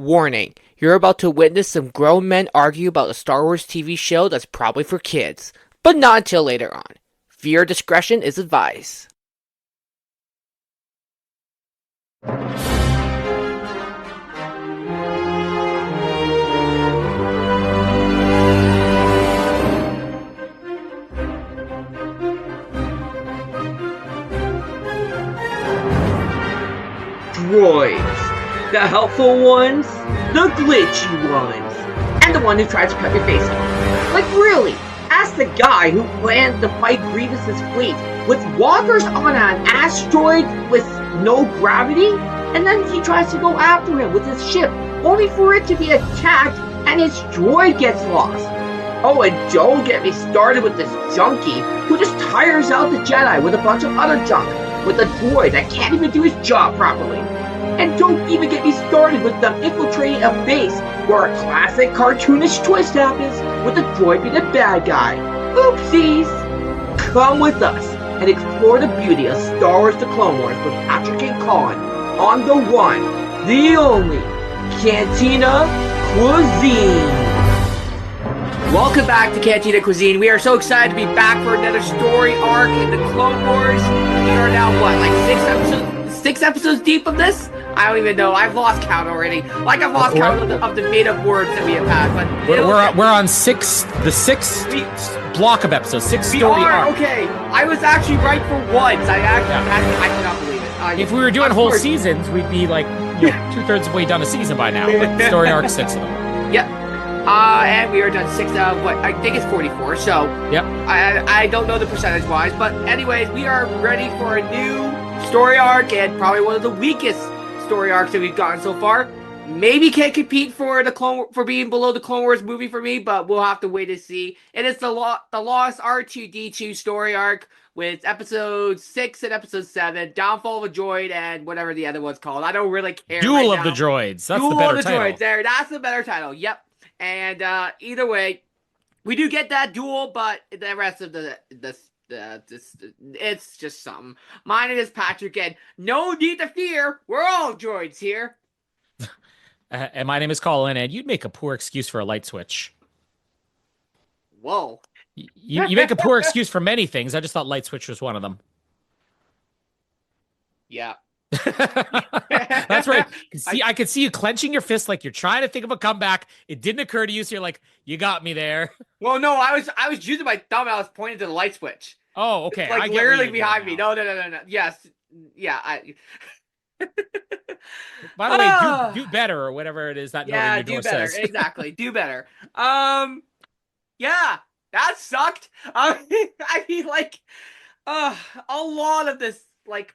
Warning, you're about to witness some grown men argue about a Star Wars TV show that's probably for kids, but not until later on. Viewer discretion is advised. Droids. The helpful ones, the glitchy ones, and the one who tries to cut your face off. Like really, ask the guy who planned to fight Grievous's fleet with walkers on an asteroid with no gravity, and then he tries to go after him with his ship, only for it to be attacked and his droid gets lost. Oh, and don't get me started with this junkie who just tires out the Jedi with a bunch of other junk, with a droid that can't even do his job properly. And don't even get me started with them infiltrating a base where a classic cartoonish twist happens with the droid being the bad guy. Oopsies! Come with us and explore the beauty of Star Wars The Clone Wars with Patrick and Colin on the one, the only, Cantina Cuisine. Welcome back to Cantina Cuisine. We are so excited to be back for another story arc in the Clone Wars. We are now, what, like six episodes deep of this? I don't even know. I've lost count already. Like I've lost count of the made-up words that we have had. But we're on the sixth block of episodes. Story arc. Okay. I was actually right for once. I cannot believe it. If we were doing whole seasons, we'd be like 2/3 of the way done a season by now. But story arc 6 of them. Yep. And we are done 6 out of what I think it's 44. So yep. I don't know the percentage wise, but anyways, we are ready for a new story arc and probably one of the weakest story arcs that we've gotten so far. Maybe can't compete for for being below the Clone Wars movie for me, but we'll have to wait and see. It is the lost R2-D2 story arc with episode 6 and episode 7, Downfall of a Droid, and whatever the other one's called. I don't really care. Duel of the Droids. That's the better title. Droids. There, that's the better title. Yep. And either way, we do get that duel, but the rest of it's just something. My name is Patrick, and no need to fear. We're all droids here. And my name is Colin, and you'd make a poor excuse for a light switch. Whoa. You make a poor excuse for many things. I just thought light switch was one of them. Yeah. That's right. I could see you clenching your fist like you're trying to think of a comeback. It didn't occur to you, so you're like, you got me there. Well, no, I was using my thumb. I was pointing to the light switch. Oh, okay. It's like literally behind me. No. Yes. Yeah. By the way, do better or whatever it is that yeah, note in your do door better. says. Exactly. Do better. Yeah, that sucked. I mean, like, a lot of this, like,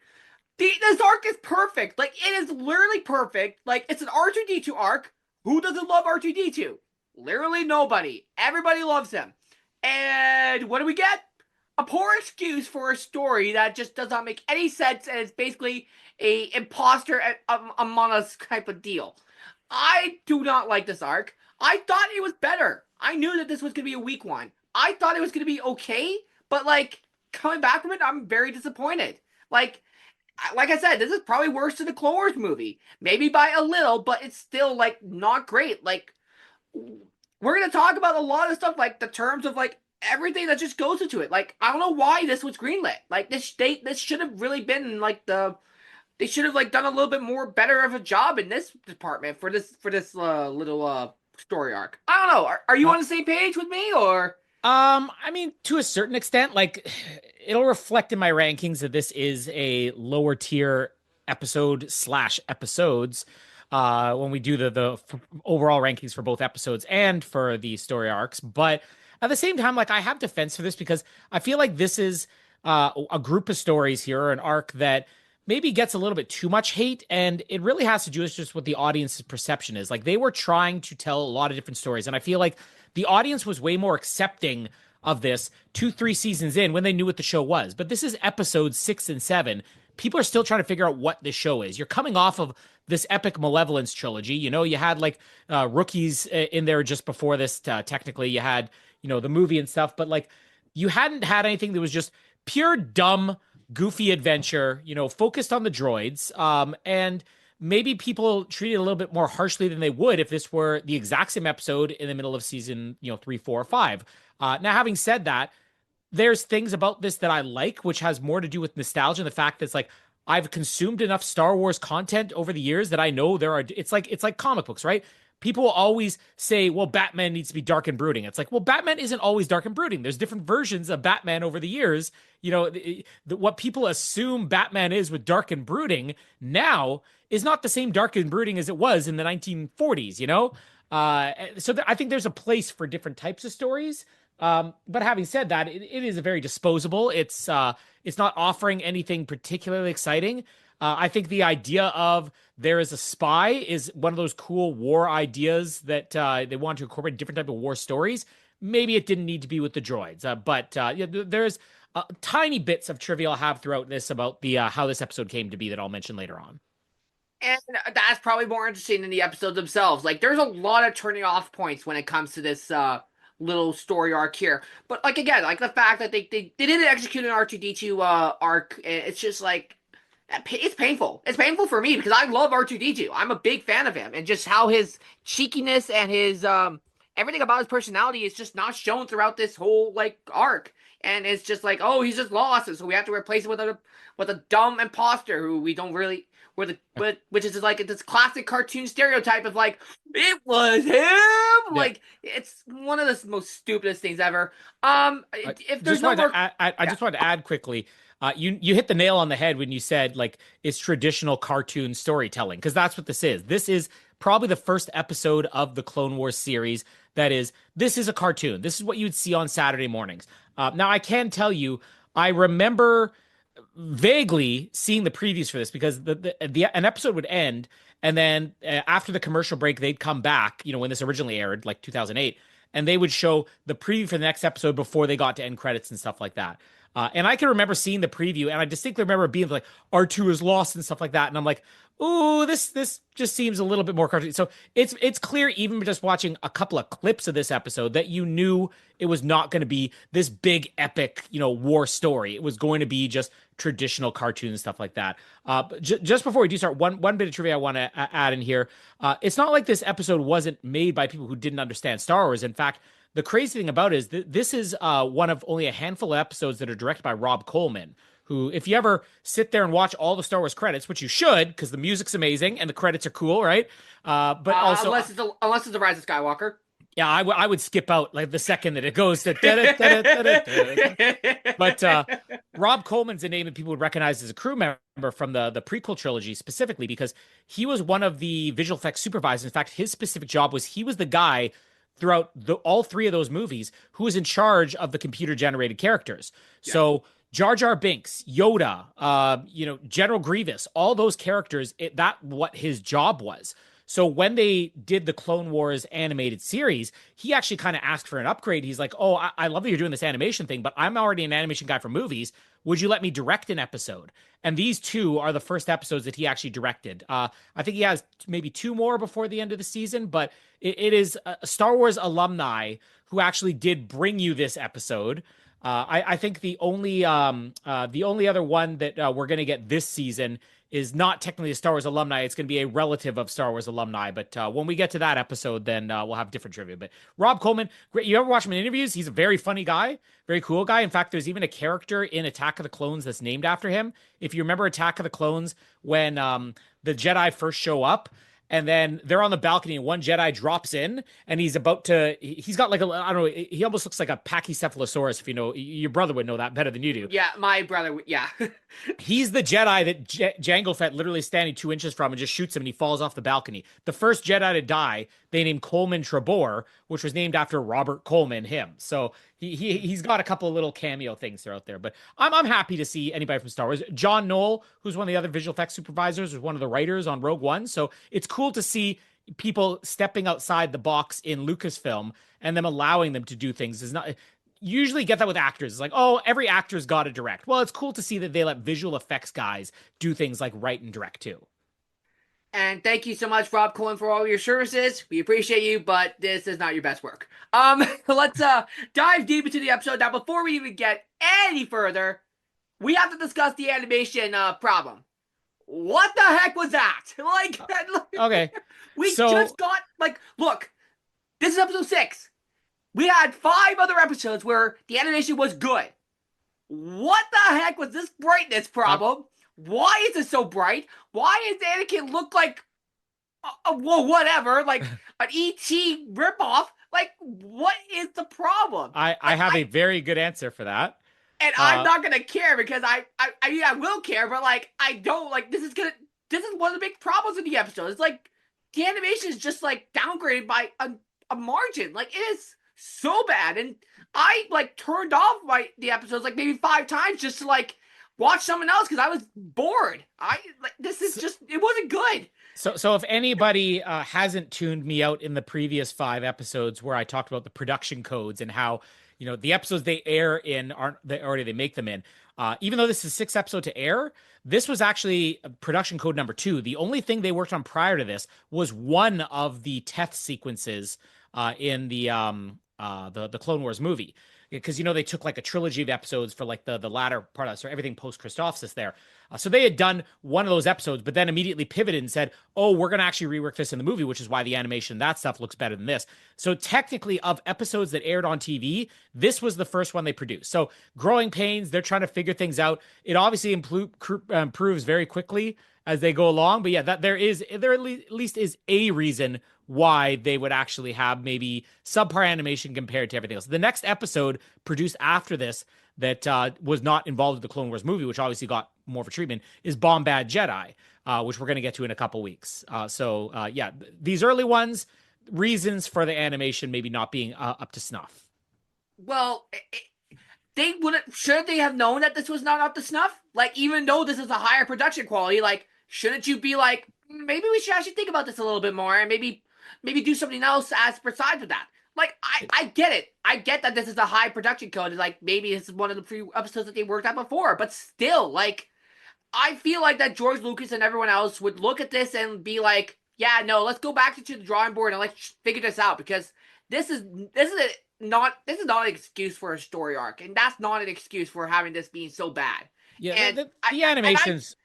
this arc is perfect. Like, it is literally perfect. Like, it's an R2-D2 arc. Who doesn't love R2-D2? Literally nobody. Everybody loves him. And what do we get? A poor excuse for a story that just does not make any sense, and it's basically a imposter among us type of deal. I do not like this arc. I thought it was better. I knew that this was going to be a weak one. I thought it was going to be okay, but, like, coming back from it, I'm very disappointed. Like I said, this is probably worse than the Clone Wars movie. Maybe by a little, but it's still, like, not great. Like, we're going to talk about a lot of stuff, like, the terms of, like, everything that just goes into it. Like, I don't know why this was greenlit. Like, this should have really been, like, they should have, like, done a little bit more better of a job in this department for this little story arc. I don't know. Are you on the same page with me, or? I mean, to a certain extent, like, it'll reflect in my rankings that this is a lower tier episodes when we do the overall rankings for both episodes and for the story arcs. But at the same time, like, I have defense for this because I feel like this is a group of stories here, or an arc that maybe gets a little bit too much hate, and it really has to do with just what the audience's perception is. Like, they were trying to tell a lot of different stories, and I feel like the audience was way more accepting of this 2-3 seasons in when they knew what the show was. But this is episodes 6 and 7. People are still trying to figure out what this show is. You're coming off of this epic Malevolence trilogy. You know, you had, like, rookies in there just before this. Technically, you had, you know, the movie and stuff, but, like, you hadn't had anything that was just pure dumb, goofy adventure, you know, focused on the droids. And maybe people treat it a little bit more harshly than they would if this were the exact same episode in the middle of season, 3, 4, or 5. Now, having said that, there's things about this that I like, which has more to do with nostalgia and the fact that it's like I've consumed enough Star Wars content over the years that I know it's like comic books, right? People will always say, well, Batman needs to be dark and brooding. It's like, well, Batman isn't always dark and brooding. There's different versions of Batman over the years. What people assume Batman is with dark and brooding now is not the same dark and brooding as it was in the 1940s, I think there's a place for different types of stories. But having said that, it is a very disposable. It's not offering anything particularly exciting. I think the idea of there is a spy is one of those cool war ideas that they want to incorporate different type of war stories. Maybe it didn't need to be with the droids, but there's tiny bits of trivia I'll have throughout this about the how this episode came to be that I'll mention later on. And that's probably more interesting than the episodes themselves. Like, there's a lot of turning off points when it comes to this little story arc here. But, like, again, like the fact that they didn't execute an R2-D2 arc, it's just like, it's painful. It's painful for me because I love R2-D2. I'm a big fan of him. And just how his cheekiness and his everything about his personality is just not shown throughout this whole, like, arc. And it's just like, oh, he's just lost, and so we have to replace him with a dumb imposter who we don't really which is just like this classic cartoon stereotype of like it was him. Yeah. Like, it's one of the most stupidest things ever. If there's no more, I just wanted to add quickly. You hit the nail on the head when you said like it's traditional cartoon storytelling, because that's what this is. This is probably the first episode of the Clone Wars series this is a cartoon. This is what you'd see on Saturday mornings. Now I can tell you, I remember vaguely seeing the previews for this because an episode would end, and then after the commercial break they'd come back, when this originally aired, like 2008, and they would show the preview for the next episode before they got to end credits and stuff like that. And I can remember seeing the preview, and I distinctly remember being like, R2 is lost and stuff like that, and I'm like, ooh, this just seems a little bit more cartoon. So it's clear, even just watching a couple of clips of this episode, that you knew it was not going to be this big epic, war story. It was going to be just traditional cartoon and stuff like that. Just before we do start, one bit of trivia I want to add in here. It's not like this episode wasn't made by people who didn't understand Star Wars. In fact, the crazy thing about it is that this is one of only a handful of episodes that are directed by Rob Coleman, who, if you ever sit there and watch all the Star Wars credits, which you should, because the music's amazing and the credits are cool, right? But also, unless it's the Rise of Skywalker. Yeah, I would skip out like the second that it goes to. But Rob Coleman's a name that people would recognize as a crew member from the prequel trilogy, specifically because he was one of the visual effects supervisors. In fact, his specific job was he was the guy throughout all three of those movies who was in charge of the computer generated characters. Yeah. So Jar Jar Binks, Yoda, General Grievous, all those characters, what his job was. So when they did the Clone Wars animated series, he actually kind of asked for an upgrade. He's like, oh, I love that you're doing this animation thing, but I'm already an animation guy for movies. Would you let me direct an episode? And these two are the first episodes that he actually directed. I think he has maybe two more before the end of the season, but it is a Star Wars alumni who actually did bring you this episode. I think the only other one that we're going to get this season is not technically a Star Wars alumni. It's going to be a relative of Star Wars alumni. But when we get to that episode, then we'll have different trivia. But Rob Coleman, great. You ever watch him in interviews? He's a very funny guy, very cool guy. In fact, there's even a character in Attack of the Clones that's named after him. If you remember Attack of the Clones, when the Jedi first show up, and then they're on the balcony and one Jedi drops in and he's got like I don't know, he almost looks like a Pachycephalosaurus. If you know, your brother would know that better than you do. Yeah, my brother, yeah. He's the Jedi that Jango Fett literally standing 2 inches from and just shoots him and he falls off the balcony. The first Jedi to die, they named Coleman Trebor, which was named after Robert Coleman, him. So he's got a couple of little cameo things throughout there. But I'm happy to see anybody from Star Wars. John Knoll, who's one of the other visual effects supervisors, was one of the writers on Rogue One. So it's cool to see people stepping outside the box in Lucasfilm and them allowing them to do things. Is not usually get that with actors. It's like, oh, every actor's got to direct. Well, it's cool to see that they let visual effects guys do things like write and direct too. And thank you so much, Rob Cohen, for all your services. We appreciate you, but this is not your best work. Let's dive deep into the episode. Now, before we even get any further, we have to discuss the animation problem. what the heck was that? Like, Okay. we So just got, like, look, this is episode 6. We had 5 other episodes where the animation was good. What the heck was this brightness um, problem? Why is it so bright? Why does Anakin look like, well, whatever, like an ET ripoff? Like, what is the problem? I Like, have a very good answer for that. and I'm Uh, not gonna care because I mean, I will care, but like, I don't like. This is one of the big problems in the episode. It's like the animation is just like downgraded by a margin. Like, it is so bad, and I like turned off the episodes like maybe 5 times just to like watch someone else because I was bored. I like this is so, just it wasn't good. so if anybody hasn't tuned me out in the previous 5 episodes where I talked about the production codes and how, the episodes they air in aren't they already they make them in. Even though this is 6 episode to air, this was actually production code number 2. The only thing they worked on prior to this was one of the Teth sequences in the Clone Wars movie. Because they took like a trilogy of episodes for like the latter part of it, so everything post Christophsis there. So they had done one of those episodes, but then immediately pivoted and said, "Oh, we're gonna actually rework this in the movie," which is why the animation that stuff looks better than this. So technically, of episodes that aired on TV, this was the first one they produced. So growing pains, they're trying to figure things out. It obviously improves very quickly as they go along. But yeah, there at least is a reason why they would actually have maybe subpar animation compared to everything else. The next episode produced after this that was not involved with the Clone Wars movie, which obviously got more of a treatment, is Bomb Bad Jedi, which we're going to get to in a couple weeks. Yeah, these early ones, reasons for the animation maybe not being up to snuff. Well, they wouldn't. Should they have known that this was not up to snuff? Like, even though this is a higher production quality, like, shouldn't you be like, maybe we should actually think about this a little bit more and maybe do something else as besides with that? Like, I get it. I get that this is a high production code. And like, maybe this is one of the few episodes that they worked at before, but still, like, I feel like that George Lucas and everyone else would look at this and be like, yeah, no, let's go back to the drawing board and let's figure this out because this is this is not an excuse for a story arc, and that's not an excuse for having this being so bad. Yeah, And the animations,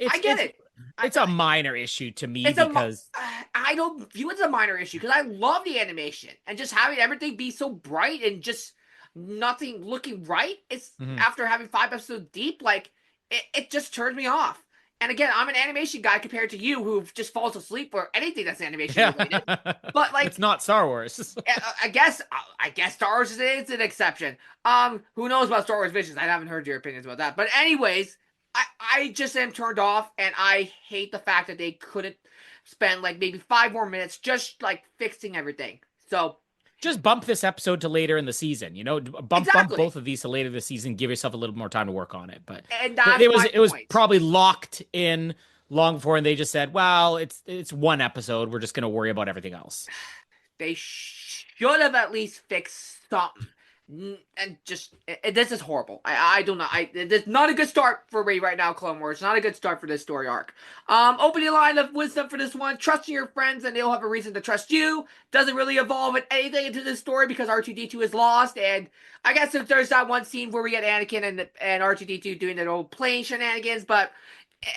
I get it. it's a minor issue to me It's a because I don't view it as a minor issue because I love the animation and just having everything be so bright and just nothing looking right. It's Mhm. after having 5 episodes deep, like it just turns me off. And again, I'm an animation guy compared to you who just falls asleep for anything that's animation related. But like, it's not Star Wars. I guess Star Wars is an exception. Who knows about Star Wars Visions? I haven't heard your opinions about that. But anyways, I just am turned off, and I hate the fact that they couldn't spend like maybe 5 more minutes just like fixing everything. So Just bump this episode to later in the season. Bump exactly, both of these to later this season. Give yourself a little more time to work on it. But and that's my it was point. probably locked in long before, and they just said, "Well, it's one episode. We're just going to worry about everything else." They should have at least fixed something. And just this is horrible. I don't know. This is not a good start for me right now, Clone Wars. Not a good start for this story arc. Opening line of wisdom for this one: trusting your friends, and they'll have a reason to trust you. Doesn't really evolve anything into this story because R2-D2 is lost, and I guess if there's that one scene where we get Anakin and R2-D2 doing their old plane shenanigans, but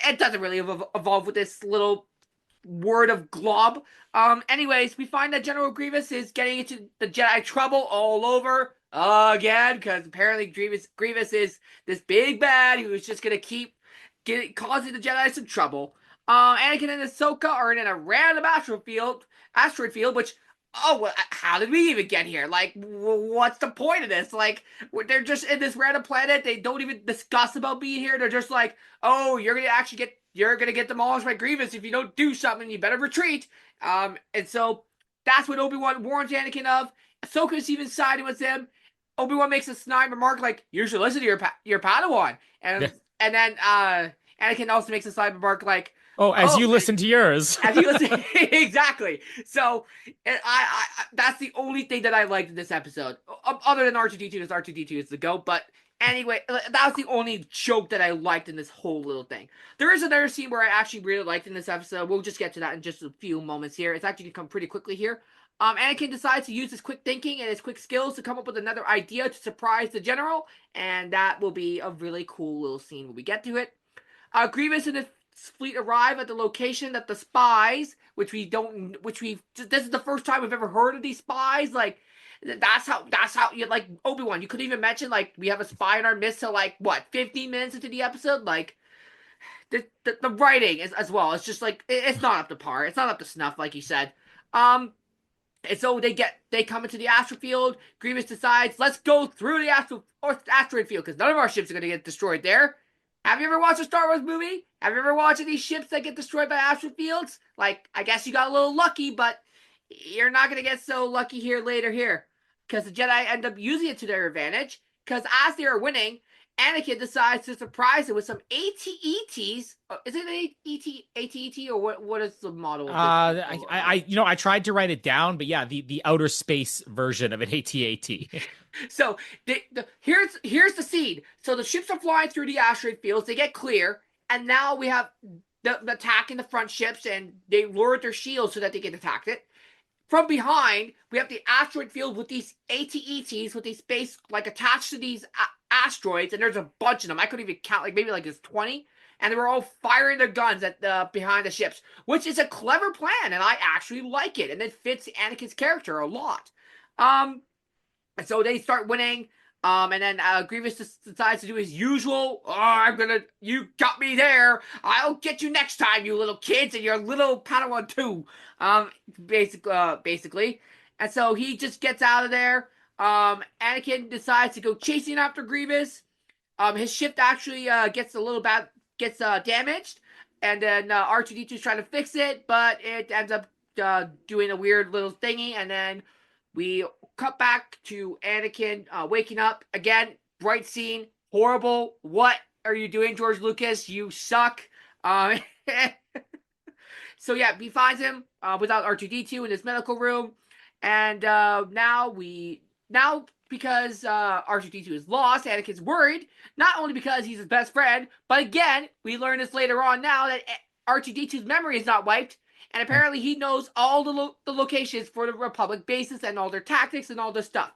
it doesn't really evolve with this little word of glob. Anyways, we find that General Grievous is getting into the Jedi trouble all over again because apparently Grievous is this big bad who's just gonna keep causing the Jedi some trouble. Anakin and Ahsoka are in a random asteroid field, which how did we even get here? Like, what's the point of this? Like, they're just in this random planet. They don't even discuss about being here. They're just like, oh, you're gonna get demolished by Grievous if you don't do something. You better retreat. And so that's what Obi-Wan warns Anakin of. Ahsoka's even siding with him. Obi-Wan makes a snide remark like, "You should listen to your Padawan," Yeah. and then Anakin also makes a snide remark like, Oh, as "Oh, you listen to yours. as you listen." Exactly. So I that's the only thing that I liked in this episode, other than R2-D2, is R2-D2 is the GOAT. But anyway, that was the only joke that I liked in this whole little thing. There is another scene where I actually really liked in this episode. We'll just get to that in just a few moments here. It's actually gonna come pretty quickly here. Anakin decides to use his quick thinking and his quick skills to come up with another idea to surprise the general, and that will be a really cool little scene when we get to it. Grievous and fleet arrive at the location that the spies, which we don't, this is the first time we've ever heard of these spies. Like, that's how you like Obi-Wan. You couldn't even mention like we have a spy in our midst till like what 15 minutes into the episode. Like the writing is as well. It's just like it's not up to par. It's not up to snuff, like you said. And so they come into the asteroid field. Grievous decides, let's go through the asteroid field because none of our ships are going to get destroyed there. Have you ever watched a Star Wars movie? Have you ever watched these ships that get destroyed by asteroid fields? Like, I guess you got a little lucky, but you're not going to get so lucky later here. Because the Jedi end up using it to their advantage. Because as they are winning, Anakin decides to surprise it with some AT-ETs. Is it an AT-ET or what is the model? I tried to write it down, but yeah, the outer space version of an AT-AT. So here's the scene. So the ships are flying through the asteroid fields. They get clear, and now we have the attack in the front ships, and they lowered their shields so that they can attack it. From behind, we have the asteroid field with these AT-ETs with these space like attached to these asteroids, and there's a bunch of them. I couldn't even count, like maybe like there's 20, and they were all firing their guns at the behind the ships, which is a clever plan, and I actually like it, and it fits Anakin's character a lot. And so they start winning. And then Grievous decides to do his usual, you got me there. I'll get you next time, you little kids, and your little Padawan too. Basically. And so he just gets out of there. Anakin decides to go chasing after Grievous. His ship actually gets damaged. And then R2-D2 is trying to fix it, but it ends up doing a weird little thingy, and then we cut back to Anakin waking up. Again, bright scene, horrible. What are you doing, George Lucas? You suck. So yeah, he finds him without R2-D2 in his medical room. And now because R2-D2 is lost, Anakin's worried. Not only because he's his best friend, but again, we learn this later on now that R2-D2's memory is not wiped. And apparently he knows all the locations for the Republic bases and all their tactics and all this stuff.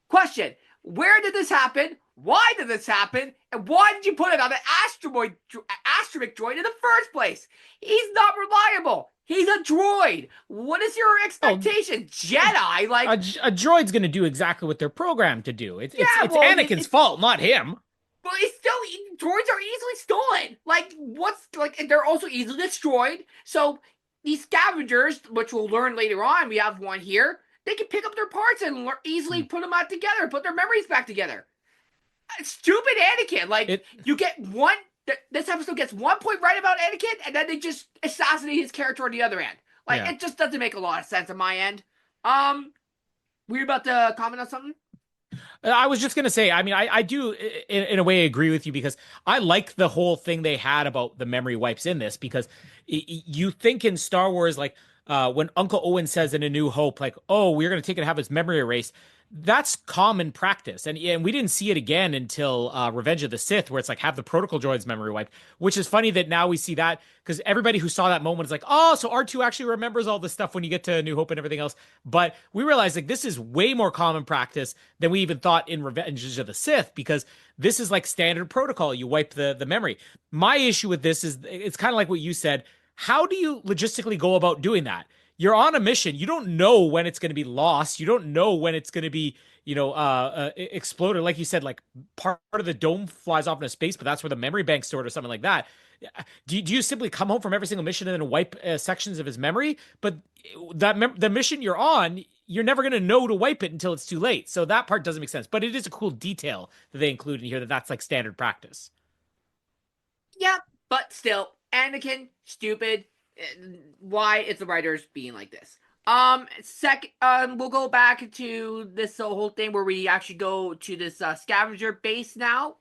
Question, where did this happen? Why did this happen? And why did you put it on an asteroid droid in the first place? He's not reliable. He's a droid. What is your expectation? Jedi, like... A droid's going to do exactly what they're programmed to do. It's Anakin's fault, not him. But droids are easily stolen. And they're also easily destroyed. So... these scavengers, which we'll learn later on, we have one here, they can pick up their parts and easily put them back together, put their memories back together. Stupid Anakin. You get one, this episode gets 1 point right about Anakin, and then they just assassinate his character on the other end. It just doesn't make a lot of sense on my end. Were you about to comment on something? I was just going to say, I mean, I do in a way agree with you because I like the whole thing they had about the memory wipes in this because you think in Star Wars, like when Uncle Owen says in A New Hope, like, oh, we're going to take it and have his memory erased. That's common practice. And we didn't see it again until Revenge of the Sith, where it's like have the protocol droids memory wiped, which is funny that now we see that because everybody who saw that moment is like, oh, so R2 actually remembers all this stuff when you get to New Hope and everything else. But we realize like this is way more common practice than we even thought in Revenge of the Sith because this is like standard protocol. You wipe the memory. My issue with this is it's kind of like what you said. How do you logistically go about doing that? You're on a mission. You don't know when it's going to be lost. You don't know when it's going to be, exploded. Like you said, like part of the dome flies off into space, but that's where the memory bank's stored or something like that. Do you simply come home from every single mission and then wipe sections of his memory? But the mission you're on, you're never going to know to wipe it until it's too late. So that part doesn't make sense. But it is a cool detail that they include in here that's like standard practice. Yeah, but still, Anakin, stupid. Why is the writers being like this? We'll go back to this whole thing where we actually go to this scavenger base now.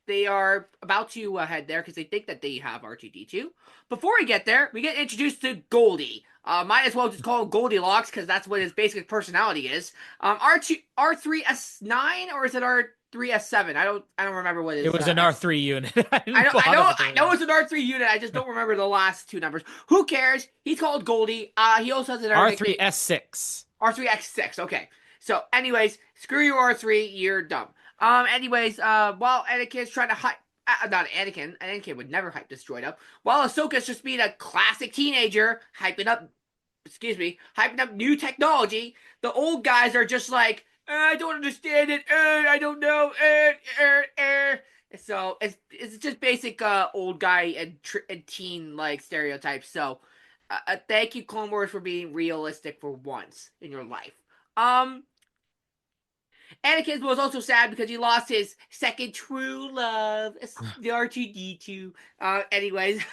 They are about to head there because they think that they have R2-D2. Before we get there, we get introduced to Goldie. Might as well just call him Goldilocks because that's what his basic personality is. R3S9 or is it R3S7? I don't remember what it is. It was an R3 unit. I know it's an R3 unit. I just don't remember the last two numbers. Who cares? He's called Goldie. He also has an R3S6. R3X6. Okay. So, anyways, screw you R3. You're dumb. While Anakin's trying to hide, not Anakin. Anakin would never hype this droid up. While Ahsoka's just being a classic teenager, hyping up new technology. The old guys are just like, I don't understand it. I don't know. So it's just basic old guy and teen like stereotypes. So thank you, Clone Wars, for being realistic for once in your life. Um, Anakin was also sad because he lost his second true love, the R2-D2. Anyways,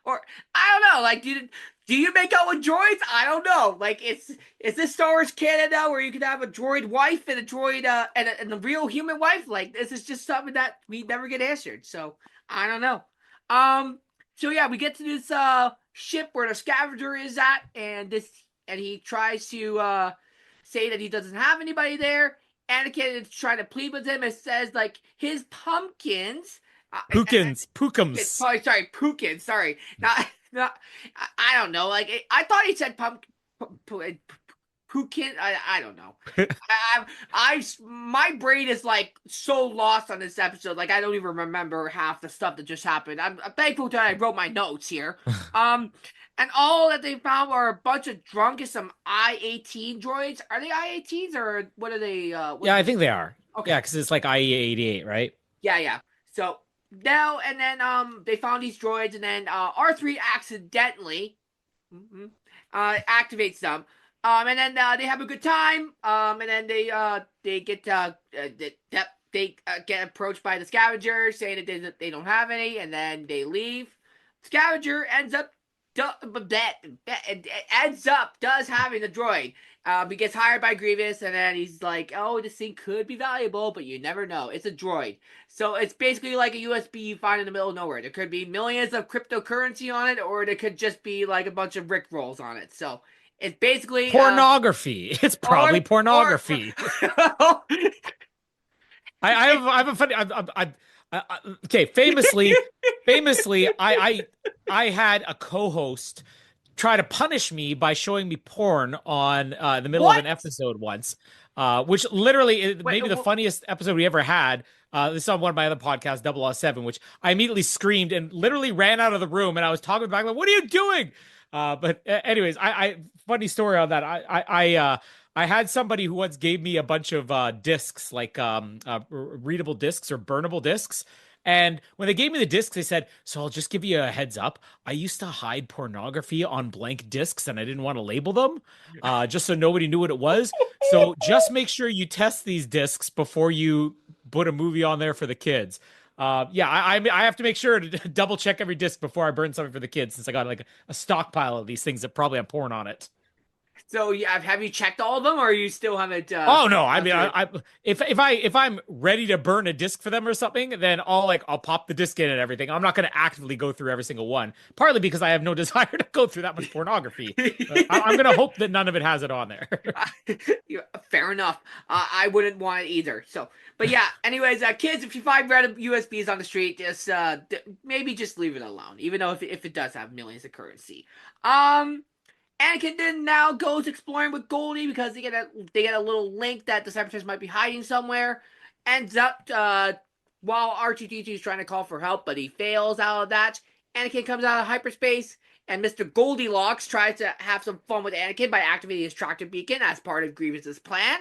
or I don't know. Like, do you make out with droids? I don't know. Like, is this Star Wars canon now where you can have a droid wife and a droid and a real human wife? Like, this is just something that we never get answered. So I don't know. So yeah, we get to this ship where the scavenger is at, and he tries to say that he doesn't have anybody there. Anakin is trying to plead with him and says like his pumpkins. Pookums. Sorry, Pumpkin. Sorry, not. I don't know. Like I thought he said Pumpkin. I don't know. My brain is like so lost on this episode. Like I don't even remember half the stuff that just happened. I'm thankful that I wrote my notes here. And all that they found were a bunch of drunk and some I-18 droids. Are they I-18s or what are they? Yeah, I think they are. Okay. Yeah, because it's like IE-88, right? Yeah. So now and then they found these droids and then R3 accidentally activates them. And then they have a good time. And then they get get approached by the scavenger saying that they don't have any, and then they leave. Scavenger ends up does having the droid. He gets hired by Grievous, and then he's like, "Oh, this thing could be valuable, but you never know. It's a droid, so it's basically like a USB you find in the middle of nowhere. There could be millions of cryptocurrency on it, or there could just be like a bunch of rickrolls on it. So it's basically pornography. It's probably pornography. I have a funny. Okay, famously, I had a co-host try to punish me by showing me porn on the middle of an episode once, which literally maybe the funniest episode we ever had. This is on one of my other podcasts, 007, which I immediately screamed and literally ran out of the room, and I was talking back like, "What are you doing?" But anyways, I funny story on that. I had somebody who once gave me a bunch of discs, like readable discs or burnable discs. And when they gave me the discs, they said, "So I'll just give you a heads up. I used to hide pornography on blank discs and I didn't want to label them, just so nobody knew what it was. So just make sure you test these discs before you put a movie on there for the kids." Yeah, I have to make sure to double check every disc before I burn something for the kids, since I got like a stockpile of these things that probably have porn on it. So yeah, have you checked all of them, or you still haven't? Oh no, I mean, if I'm ready to burn a disc for them or something, then I'll pop the disc in and everything. I'm not going to actively go through every single one, partly because I have no desire to go through that much pornography. I'm going to hope that none of it has it on there. Fair enough. I wouldn't want it either. So, but yeah. Anyways, kids, if you find red USBs on the street, just maybe just leave it alone, even though if it does have millions of currency. Anakin then now goes exploring with Goldie because they get a little link that the Separatists might be hiding somewhere. Ends up while R2-D2 is trying to call for help, but he fails out of that. Anakin comes out of hyperspace, and Mr. Goldilocks tries to have some fun with Anakin by activating his tractor beacon as part of Grievous's plan.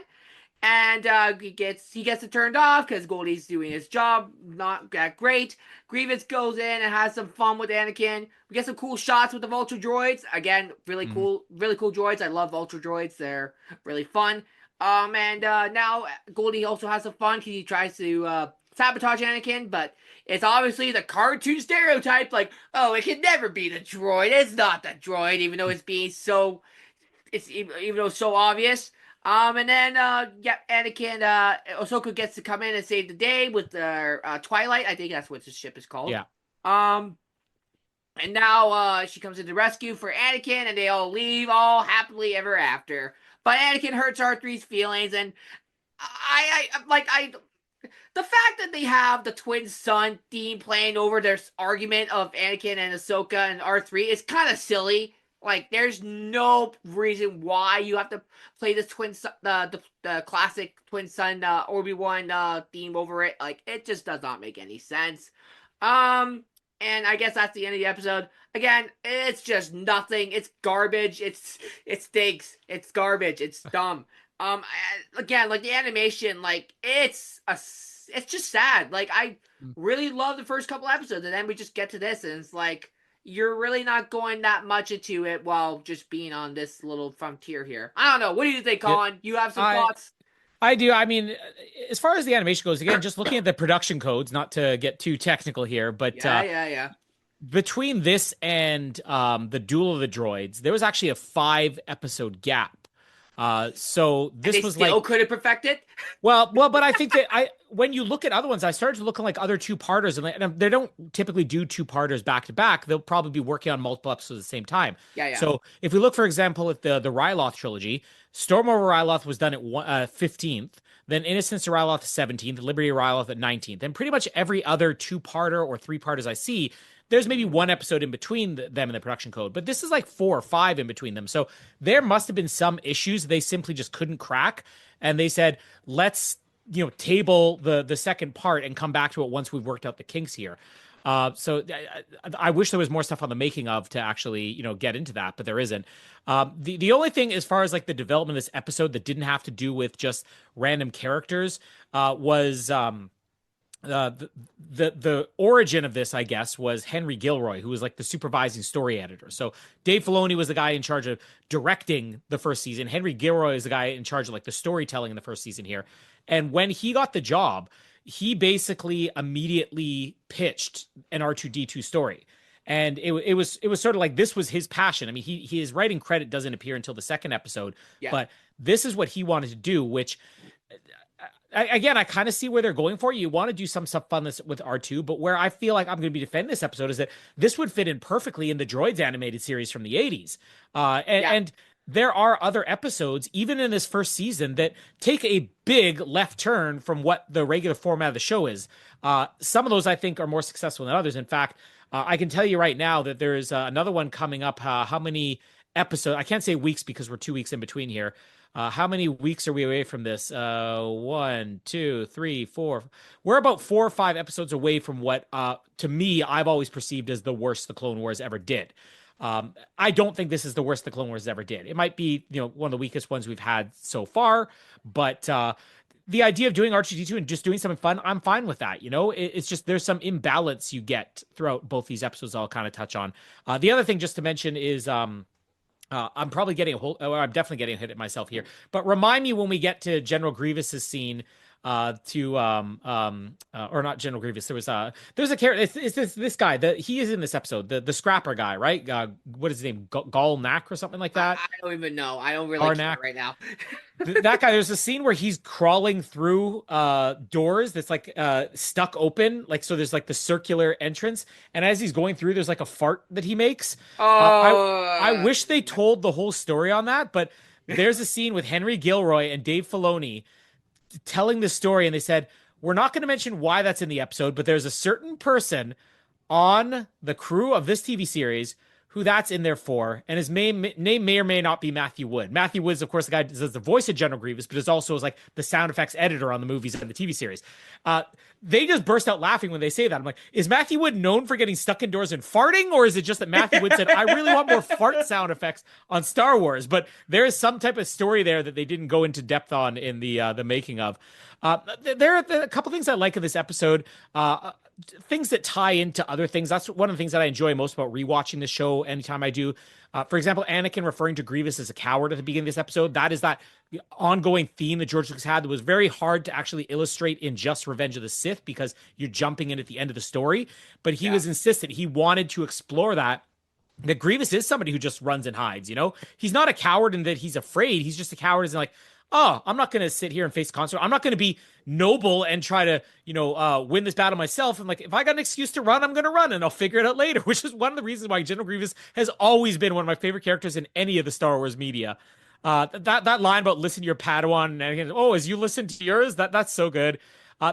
And he gets it turned off because Goldie's doing his job not that great. Grievous goes in and has some fun with Anakin. We get some cool shots with the Vulture droids. Again, really cool droids. I love Vulture droids. They're really fun. And now Goldie also has some fun because he tries to sabotage Anakin, but it's obviously the cartoon stereotype, like, oh, it can never be the droid. It's not the droid, even though even though it's so obvious. And then, Anakin, Ahsoka gets to come in and save the day with the Twilight. I think that's what the ship is called. Yeah. And now she comes in to rescue for Anakin, and they all leave all happily ever after. But Anakin hurts R3's feelings, and the fact that they have the twin son theme playing over their argument of Anakin and Ahsoka and R3 is kind of silly. Like, there's no reason why you have to play this the classic twin son Obi-Wan theme over it. Like, it just does not make any sense. Um, and I guess that's the end of the episode. Again, it's just nothing. It's garbage. It stinks. It's garbage. It's dumb. Again, like the animation, like it's just sad. Like I really love the first couple episodes, and then we just get to this, and it's like you're really not going that much into it while just being on this little frontier here. I don't know. What do you think, Yeah, Colin? You have some I thoughts? I do. I mean, as far as the animation goes, again, just looking at the production codes, not to get too technical here, but Yeah. between this and the Duel of the Droids, there was actually a 5 episode gap. So And this they was still like, couldn't perfect it. but I think that when you look at other ones, I started to look at like other two-parters, and they don't typically do two-parters back to back. They'll probably be working on multiple episodes at the same time. Yeah. So if we look, for example, at the Ryloth trilogy, Storm over Ryloth was done at 15th, then Innocence of Ryloth 17th, Liberty of Ryloth at 19th, and pretty much every other two-parter or three-parters I see, there's maybe one episode in between them in the production code, but this is like 4 or 5 in between them. So there must have been some issues they simply just couldn't crack, and they said, let's table the second part and come back to it once we've worked out the kinks here. So I wish there was more stuff on the making of to actually get into that, but there isn't. The only thing as far as like the development of this episode that didn't have to do with just random characters was the origin of this, I guess, was Henry Gilroy, who was like the supervising story editor. So Dave Filoni was the guy in charge of directing the first season. Henry Gilroy is the guy in charge of like the storytelling in the first season here. And when he got the job, he basically immediately pitched an R2-D2 story. And it was sort of like this was his passion. I mean, his writing credit doesn't appear until the second episode, but this is what he wanted to do, which again, I kind of see where they're going for. You want to do some stuff fun with R2, but where I feel like I'm going to be defending this episode is that this would fit in perfectly in the Droids animated series from the 80s. And there are other episodes, even in this first season, that take a big left turn from what the regular format of the show is. Some of those, I think, are more successful than others. In fact, I can tell you right now that there is another one coming up. How many episodes? I can't say weeks because we're 2 weeks in between here. How many weeks are we away from this? 1, 2, 3, 4. We're about 4 or 5 episodes away from what, to me, I've always perceived as the worst the Clone Wars ever did. I don't think this is the worst the Clone Wars ever did. It might be, one of the weakest ones we've had so far, but the idea of doing R2-D2 and just doing something fun, I'm fine with that. It's just there's some imbalance you get throughout both these episodes I'll kind of touch on. The other thing just to mention is I'm probably getting I'm definitely getting a hit at myself here. But remind me when we get to General Grievous's scene or not General Grievous. There's a character. It's this guy that he is in this episode, the scrapper guy, right? What is his name? Galnak or something like that. I don't even know. I don't really care right now. That guy. There's a scene where he's crawling through doors that's like stuck open, like so. There's like the circular entrance, and as he's going through, there's like a fart that he makes. I wish they told the whole story on that, but there's a scene with Henry Gilroy and Dave Filoni telling this story, and they said, we're not going to mention why that's in the episode, but there's a certain person on the crew of this TV series who that's in there for, and his name may or may not be Matthew Wood. Matthew Wood is, of course, the guy who does the voice of General Grievous, but is also like the sound effects editor on the movies and the TV series. They just burst out laughing when they say that. I'm like, is Matthew Wood known for getting stuck indoors and farting, or is it just that Matthew Wood said, I really want more fart sound effects on Star Wars? But there is some type of story there that they didn't go into depth on in the making of. There are a couple things I like in this episode. Things that tie into other things. That's one of the things that I enjoy most about rewatching the show anytime I do. For example, Anakin referring to Grievous as a coward at the beginning of this episode. That is that ongoing theme that George Lucas had that was very hard to actually illustrate in just Revenge of the Sith because you're jumping in at the end of the story. But he was insistent. He wanted to explore that Grievous is somebody who just runs and hides, He's not a coward in that he's afraid. He's just a coward as in like, oh, I'm not going to sit here and face consequences. I'm not going to be noble and try to, win this battle myself. And like, if I got an excuse to run, I'm going to run and I'll figure it out later, which is one of the reasons why General Grievous has always been one of my favorite characters in any of the Star Wars media. That line about listen to your Padawan and as you listen to yours, that's so good.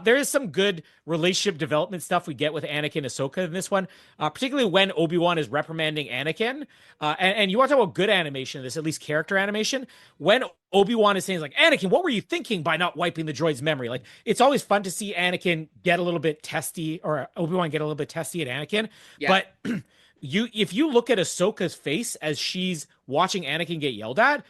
There is some good relationship development stuff we get with Anakin and Ahsoka in this one, particularly when Obi-Wan is reprimanding Anakin. And you want to talk about good animation, this at least character animation. When Obi-Wan is saying like, Anakin, what were you thinking by not wiping the droid's memory? Like, it's always fun to see Anakin get a little bit testy, or Obi-Wan get a little bit testy at Anakin. Yeah. But if you look at Ahsoka's face as she's watching Anakin get yelled at,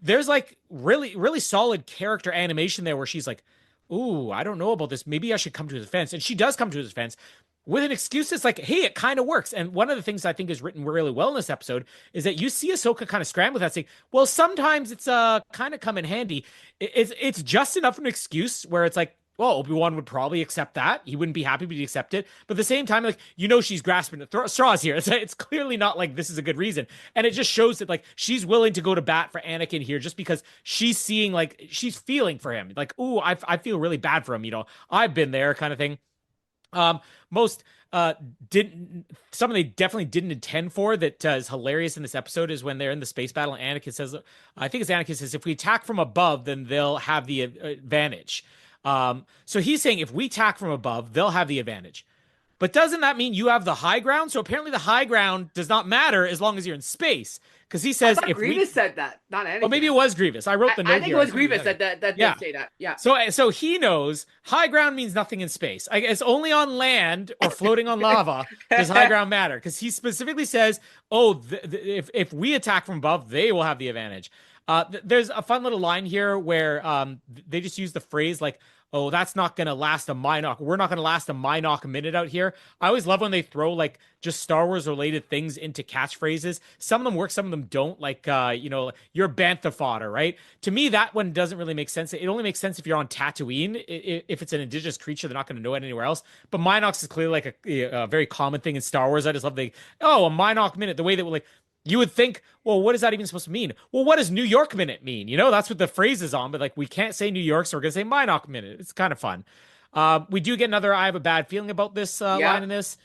there's like really, really solid character animation there where she's like, ooh, I don't know about this. Maybe I should come to his defense. And she does come to his defense with an excuse that's like, hey, it kind of works. And one of the things I think is written really well in this episode is that you see Ahsoka kind of scramble with that, saying, well, sometimes it's kind of come in handy. It's just enough of an excuse where it's like, well, Obi-Wan would probably accept that. He wouldn't be happy, but he'd accept it. But at the same time, like, she's grasping at straws here. It's clearly not like this is a good reason. And it just shows that, like, she's willing to go to bat for Anakin here just because she's seeing, like, she's feeling for him. Like, ooh, I feel really bad for him. I've been there kind of thing. Most didn't something they definitely didn't intend for that is hilarious in this episode is when they're in the space battle and Anakin says, I think it's Anakin says, if we attack from above, then they'll have the advantage. So he's saying if we attack from above, they'll have the advantage. But doesn't that mean you have the high ground? So apparently the high ground does not matter as long as you're in space. Because he says if Grievous said that, not Anakin. Oh, maybe it was Grievous. I wrote the note. I think here. it was Grievous that did say that. Yeah. So he knows high ground means nothing in space. I guess only on land or floating on lava does high ground matter. Because he specifically says, if we attack from above, they will have the advantage. There's a fun little line here where they just use the phrase like, oh, that's not going to last a Minoc. We're not going to last a Minoc minute out here. I always love when they throw like just Star Wars related things into catchphrases. Some of them work, some of them don't. Like, you're bantha fodder, right? To me, that one doesn't really make sense. It only makes sense if you're on Tatooine. If it's an indigenous creature, they're not going to know it anywhere else. But Minox is clearly like a very common thing in Star Wars. I just love a Minoc minute. The way that like, you would think, well, what is that even supposed to mean? Well, what does New York minute mean? That's what the phrase is on, but like we can't say New York, so we're going to say Minoc minute. It's kind of fun. We do get another, I have a bad feeling about this line in this.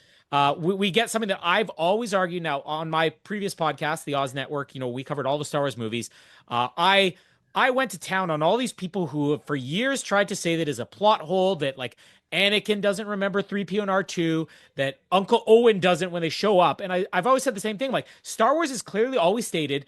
We get something that I've always argued now on my previous podcast, the Oz Network. We covered all the Star Wars movies. I went to town on all these people who have for years tried to say that is a plot hole, that like Anakin doesn't remember 3PO and R2, that Uncle Owen doesn't when they show up. And I've always said the same thing. Like, Star Wars has clearly always stated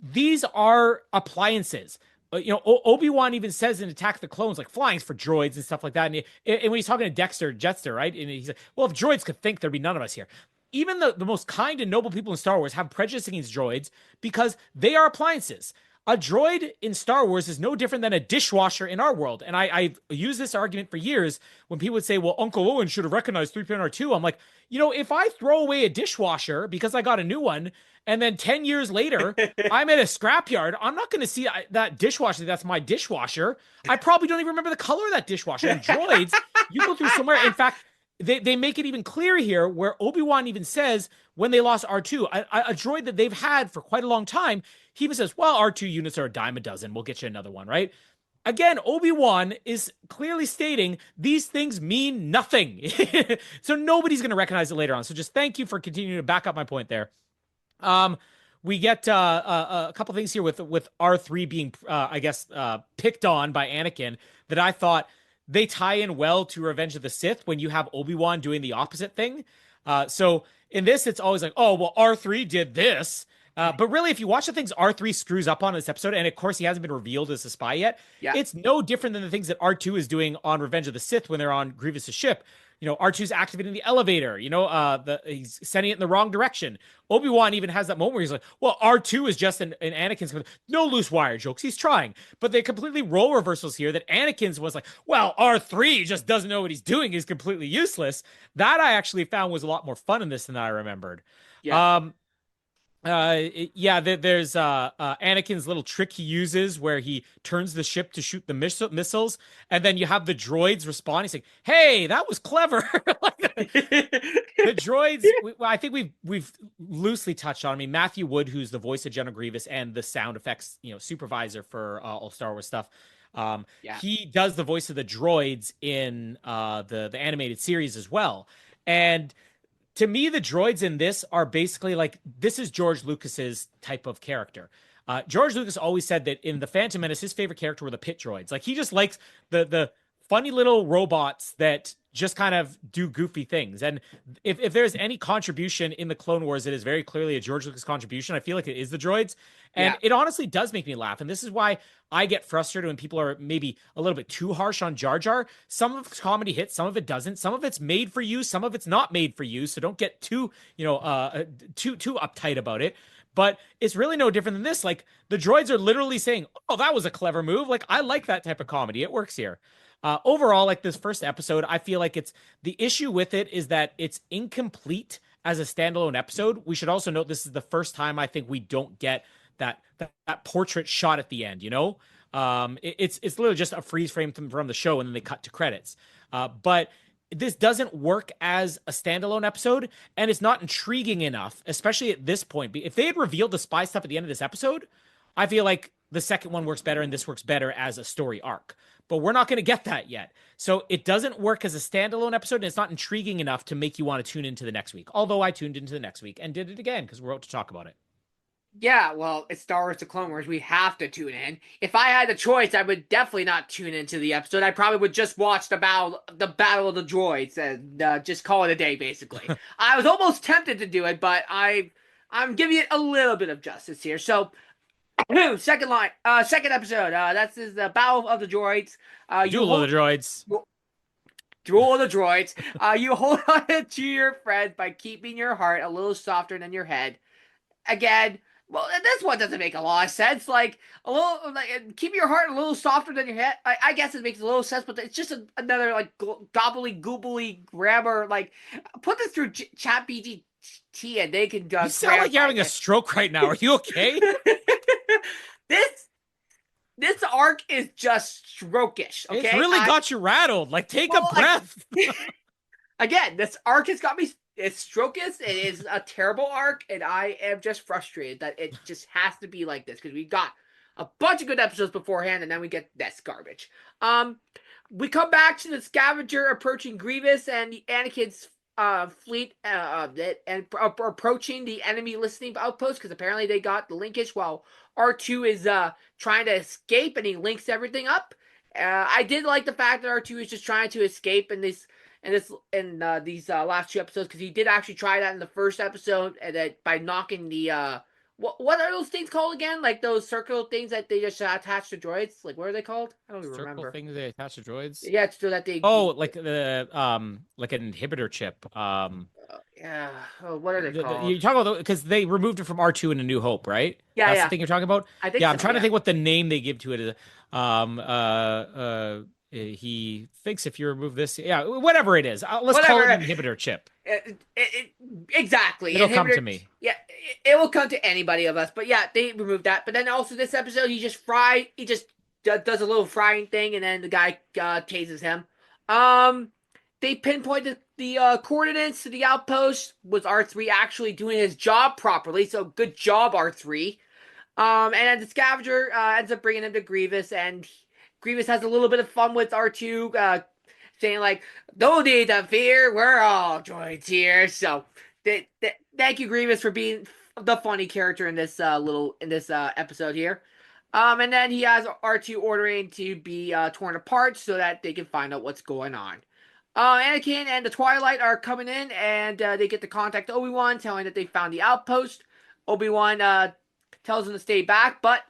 these are appliances. Obi-Wan even says in Attack of the Clones, like, flying's for droids and stuff like that. And when he's talking to Jetster, right? And he's like, well, if droids could think, there'd be none of us here. Even the most kind and noble people in Star Wars have prejudice against droids because they are appliances. A droid in Star Wars is no different than a dishwasher in our world. And I've used this argument for years when people would say, well, Uncle Owen should have recognized 3PO and R2. I'm like, if I throw away a dishwasher because I got a new one, and then 10 years later, I'm at a scrapyard, I'm not going to see that dishwasher. That's my dishwasher. I probably don't even remember the color of that dishwasher. And droids, you go through somewhere. In fact, they make it even clear here where Obi-Wan even says when they lost R2, a droid that they've had for quite a long time, he even says, well, R2 units are a dime a dozen. We'll get you another one, right? Again, Obi-Wan is clearly stating these things mean nothing. So nobody's going to recognize it later on. So just thank you for continuing to back up my point there. We get a couple things here with R3 being, picked on by Anakin that I thought they tie in well to Revenge of the Sith when you have Obi-Wan doing the opposite thing. So in this, it's always like, oh, well, R3 did this. But really, if you watch the things R3 screws up on in this episode, and of course he hasn't been revealed as a spy yet, it's no different than the things that R2 is doing on Revenge of the Sith when they're on Grievous's ship. R2's activating the elevator. He's sending it in the wrong direction. Obi-Wan even has that moment where he's like, well, R2 is just an Anakin's no loose wire jokes. He's trying. But they completely role reversals here that Anakin's was like, well, R3 just doesn't know what he's doing. He's completely useless. That I actually found was a lot more fun in this than I remembered. Yeah. There's Anakin's little trick he uses where he turns the ship to shoot the missiles, and then you have the droids respond. He's like, "Hey, that was clever." The droids, I think we've loosely touched on. I mean, Matthew Wood, who's the voice of General Grievous and the sound effects supervisor for all Star Wars stuff. He does the voice of the droids in the animated series as well, and to me, the droids in this are basically like, this is George Lucas's type of character. George Lucas always said that in The Phantom Menace, his favorite character were the pit droids. Like, he just likes the funny little robots that just kind of do goofy things. And if there's any contribution in the Clone Wars, it is very clearly a George Lucas contribution. I feel like it is the droids. And Yeah. it honestly does make me laugh. And this is why I get frustrated when people are maybe a little bit too harsh on Jar Jar. Some of comedy hits, some of it doesn't. Some of it's made for you, some of it's not made for you. So don't get too, too uptight about it. But it's really no different than this. Like the droids are literally saying, "Oh, that was a clever move." Like I like that type of comedy. It works here. Overall, like this first episode, I feel like it's the issue with it is that it's incomplete as a standalone episode. We should also note this is the first time I think we don't get that portrait shot at the end. It's literally just a freeze frame from the show, and then they cut to credits. But this doesn't work as a standalone episode, and it's not intriguing enough, especially at this point. If they had revealed the spy stuff at the end of this episode, I feel like the second one works better and this works better as a story arc. But we're not going to get that yet. So it doesn't work as a standalone episode, and it's not intriguing enough to make you want to tune into the next week. Although I tuned into the next week and did it again because we're about to talk about it. Yeah, well, it's Star Wars: The Clone Wars. We have to tune in. If I had the choice, I would definitely not tune into the episode. I probably would just watch the battle of the droids and just call it a day. Basically, I was almost tempted to do it, but I'm giving it a little bit of justice here. So, second episode. That's the Battle of the Droids. Duel of the Droids. Duel of the Droids. You hold on to your friends by keeping your heart a little softer than your head. Again. Well, this one doesn't make a lot of sense. Like a little, like keep your heart a little softer than your head. I guess it makes a little sense, but it's just another like gobbly grammar. Like put this through Chat BGT and they can. You sound like you're having a stroke right now. Are you okay? This arc is just strokish. Okay, it's really got you rattled. Like take a breath. Again, this arc has got me. It's Strokus. It is a terrible arc, and I am just frustrated that it just has to be like this because we got a bunch of good episodes beforehand, and then we get this garbage. We come back to the scavenger approaching Grievous and the Anakin's fleet, and approaching the enemy listening outpost because apparently they got the linkage while R2 is trying to escape, and he links everything up. I did like the fact that R2 is just trying to escape in these last two episodes because he did actually try that in the first episode, and that by knocking the what are those things called again? Like those circle things that they just attach to droids. Like what are they called? I don't even remember. Circle things they attach to droids. Yeah, so that they. Oh, like the like an inhibitor chip. Yeah. Oh, what are they called? You talk about because they removed it from R2 in A New Hope, right? Yeah, That's yeah. the thing you're talking about. I think. Yeah, So, I'm trying to think what the name they give to it is. He thinks if you remove this, yeah, whatever it is, let's call it an inhibitor chip. Exactly. It'll come to me. Yeah, it will come to anybody of us. But yeah, they removed that. But then also this episode, he just does a little frying thing, and then the guy tases him. They pinpointed the coordinates to the outpost. Was R3 actually doing his job properly? So good job, R3. And then the scavenger ends up bringing him to Grievous, and Grievous has a little bit of fun with R2, saying like, "Don't need to fear, we're all droids here." So, thank you, Grievous, for being the funny character in this episode here. And then he has R2 ordering to be torn apart so that they can find out what's going on. Anakin and the Twilight are coming in, and they get to contact Obi-Wan, telling that they found the outpost. Obi-Wan tells them to stay back, but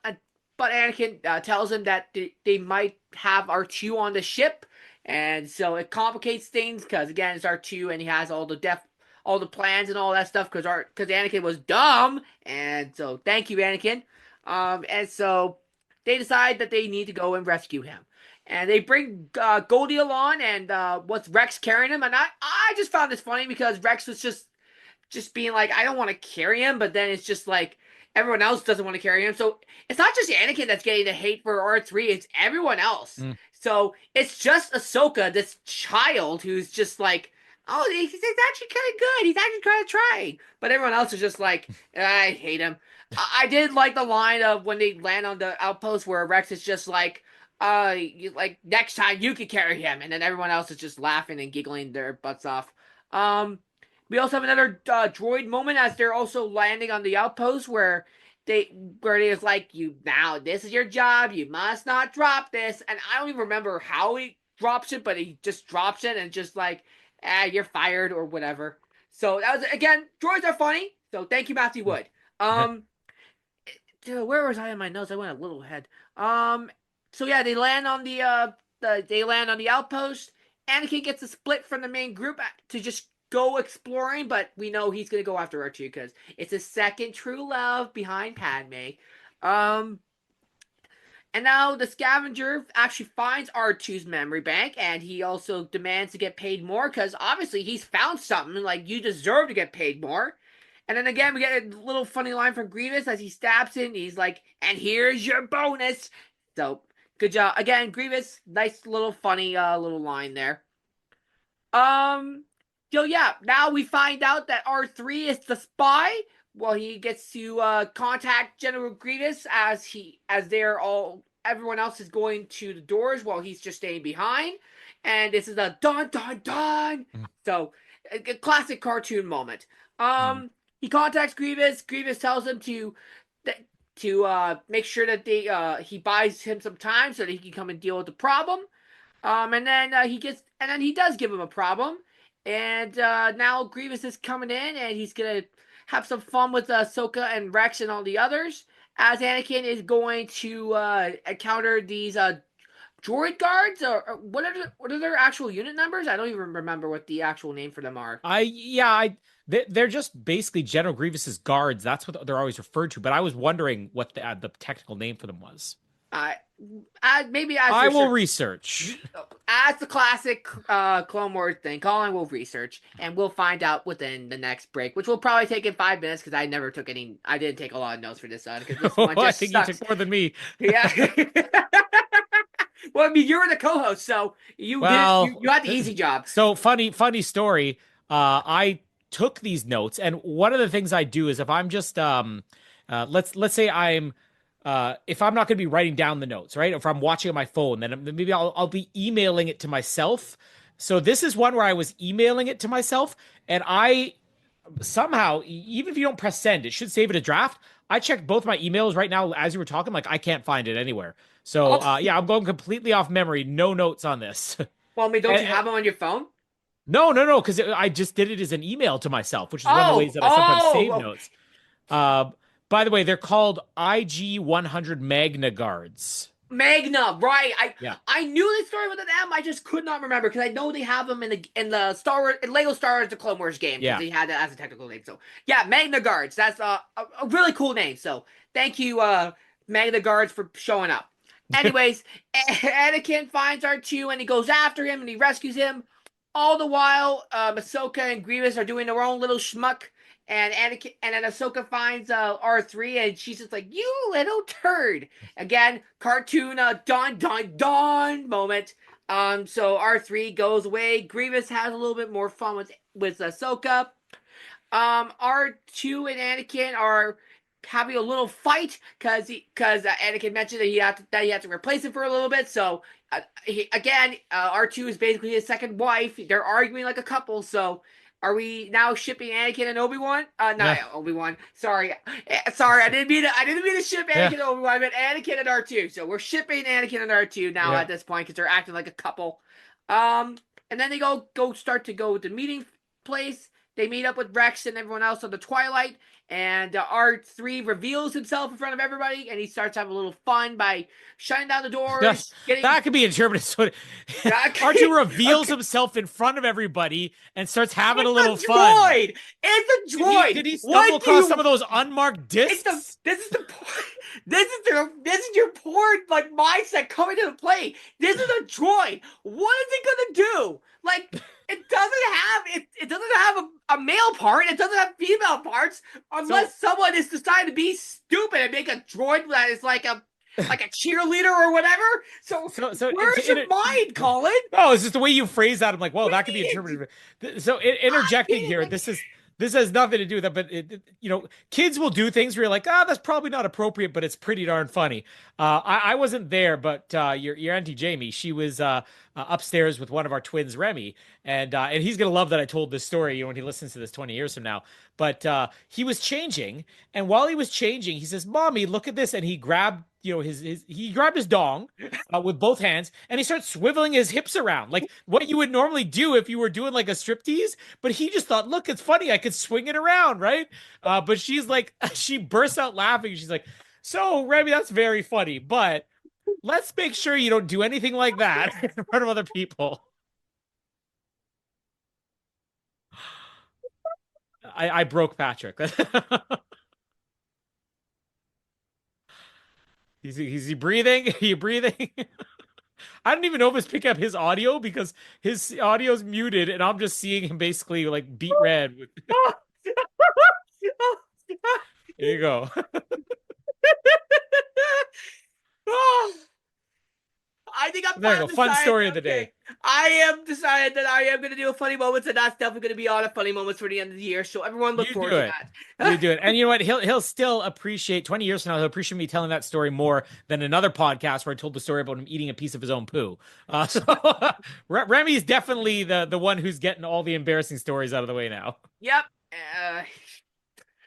Anakin tells him that they might have R2 on the ship, and so it complicates things because again it's R2 and he has all the plans and all that stuff because Anakin was dumb, and so thank you, Anakin. And so they decide that they need to go and rescue him, and they bring Goldie along, and what's Rex carrying him, and I just found this funny because Rex was just being like, I don't want to carry him, but then it's just like everyone else doesn't want to carry him. So it's not just Anakin that's getting the hate for R3, it's everyone else. So it's just Ahsoka, this child who's just like, oh, he's actually kind of good. He's actually kind of trying. But everyone else is just like, I hate him. I did like the line of when they land on the outpost where Rex is just like, next time you can carry him. And then everyone else is just laughing and giggling their butts off. We also have another droid moment as they're also landing on the outpost where it's like, this is your job, you must not drop this. And I don't even remember how drops it, but he just drops it and just like, you're fired or whatever. So that was again, droids are funny. So thank you, Matthew Wood. Where was I in my notes? I went a little ahead. So yeah, they land on they land on the outpost. Anakin gets a split from the main group to just go exploring, but we know he's gonna go after R2 because it's his second true love behind Padme. Um, and now the scavenger actually finds R2's memory bank, and he also demands to get paid more because obviously he's found something. Like, you deserve to get paid more. And then again, we get a little funny line from Grievous as he stabs him. He's like, "And here's your bonus." So good job again, Grievous. Nice little funny little line there. So yeah, now we find out that R3 is the spy. Well, he gets to contact General Grievous as they're all everyone else is going to the doors while he's just staying behind. And this is a dun dun dun. So a classic cartoon moment. He contacts Grievous. Grievous tells him to make sure that he buys him some time so that he can come and deal with the problem. And then he does give him a problem. And now Grievous is coming in, and he's gonna have some fun with Ahsoka and Rex and all the others. As Anakin is going to encounter these droid guards, or what are their actual unit numbers? I don't even remember what the actual name for them are. They're just basically General Grievous's guards. That's what they're always referred to. But I was wondering what the technical name for them was. Maybe I will research. As the classic Clone Wars thing, Colin will research, and we'll find out within the next break, which will probably take in 5 minutes because I didn't take a lot of notes for this because this one just I think sucks. you took more than me. Yeah. Well, I mean, you were the co-host, so you had the easy job. So funny story. I took these notes, and one of the things I do is if I'm just let's say I'm if I'm not going to be writing down the notes, right? If I'm watching on my phone, then maybe I'll be emailing it to myself. So this is one where I was emailing it to myself, and I somehow, even if you don't press send, it should save it a draft. I checked both my emails right now as you were talking, like I can't find it anywhere. So yeah, I'm going completely off memory. No notes on this. Well, I mean, don't you have them on your phone? No, because I just did it as an email to myself, which is one of the ways that I sometimes save notes. By the way, they're called IG-100 Magna Guards. Magna, right? I knew this story with an M. I just could not remember because I know they have them in the Star Wars, in Lego Star Wars: The Clone Wars game. Yeah, they had that as a technical name. So yeah, Magna Guards. That's a really cool name. So thank you, Magna Guards, for showing up. Anyways, Anakin finds R2 and he goes after him and he rescues him. All the while, Ahsoka and Grievous are doing their own little schmuck. And Anakin, and then Ahsoka finds R3, and she's just like, "You little turd!" Again, cartoon dun moment. So R3 goes away. Grievous has a little bit more fun with Ahsoka. R2 and Anakin are having a little fight because Anakin mentioned that he had to replace him for a little bit. So R2 is basically his second wife. They're arguing like a couple. So. Are we now shipping Anakin and Obi-Wan? Obi-Wan. Sorry. I didn't mean to ship Anakin and Obi-Wan, but Anakin and R2. So we're shipping Anakin and R2 now at this point because they're acting like a couple. And then they start to go to the meeting place. They meet up with Rex and everyone else on the Twilight. And R3 reveals himself in front of everybody, and he starts having a little fun by shutting down the doors. That could be interpreted. So R2 reveals himself in front of everybody and starts having a little fun. It's a droid. Did he stumble across some of those unmarked discs? This is your poor mindset coming to play. This is a droid. What is it gonna do? It doesn't have a male part. It doesn't have female parts unless someone is deciding to be stupid and make a droid that is like a cheerleader or whatever. So where's your mind, Colin? Oh, it's just the way you phrase that. I'm like, well, that could be interpreted. So interjecting here, this has nothing to do with that, but kids will do things where you're like, that's probably not appropriate, but it's pretty darn funny. I wasn't there, but your Auntie Jamie, she was upstairs with one of our twins, Remy, and he's gonna love that I told this story, when he listens to this 20 years from now. But he was changing, and while he was changing, he says, "Mommy, look at this," and he grabbed he grabbed his dong with both hands and he starts swiveling his hips around like what you would normally do if you were doing like a striptease. But he just thought, look, it's funny, I could swing it around, right? But she's like, she bursts out laughing. She's like, so Remy, that's very funny, but let's make sure you don't do anything like that in front of other people. I broke Patrick. Is he breathing? Are you breathing? I don't even know if it's picking up his audio because his audio's muted and I'm just seeing him basically like beat red. Here you go. I think I'm There you go. Fun decided, story of the okay, day. I am decided that I am going to do a funny moments, and that's definitely going to be all the funny moments for the end of the year. So everyone look You forward do to it. that. You do it. And you know what? He'll still appreciate 20 years from now, he'll appreciate me telling that story more than another podcast where I told the story about him eating a piece of his own poo. So Remy is definitely the one who's getting all the embarrassing stories out of the way now. Yep.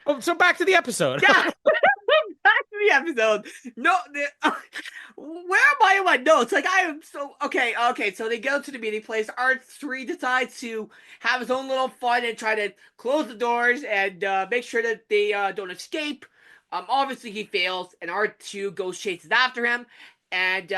Oh, so back to the episode. Yeah. Back to the episode. No, where am I in my notes? Like I am so okay. Okay, so they go to the meeting place. R3 decides to have his own little fun and try to close the doors and make sure that they don't escape. Obviously he fails, and R2 goes chases after him, and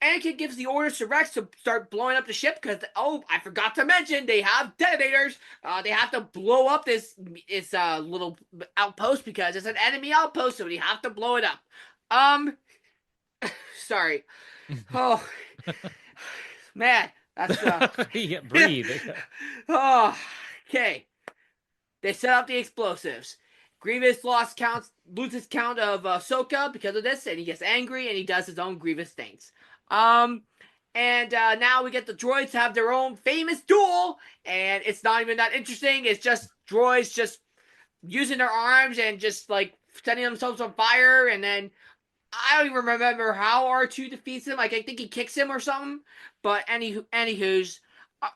Anakin gives the orders to Rex to start blowing up the ship because, oh, I forgot to mention, they have detonators. They have to blow up this little outpost because it's an enemy outpost, so they have to blow it up. Sorry. Oh, man, that's Yeah, breathe. Oh, okay. They set up the explosives. Grievous loses count of Ahsoka because of this, and he gets angry and he does his own Grievous things. And now we get the droids have their own famous duel, and it's not even that interesting. It's just droids just using their arms and just like setting themselves on fire, and then I don't even remember how R2 defeats him. Like I think he kicks him or something. But anywho's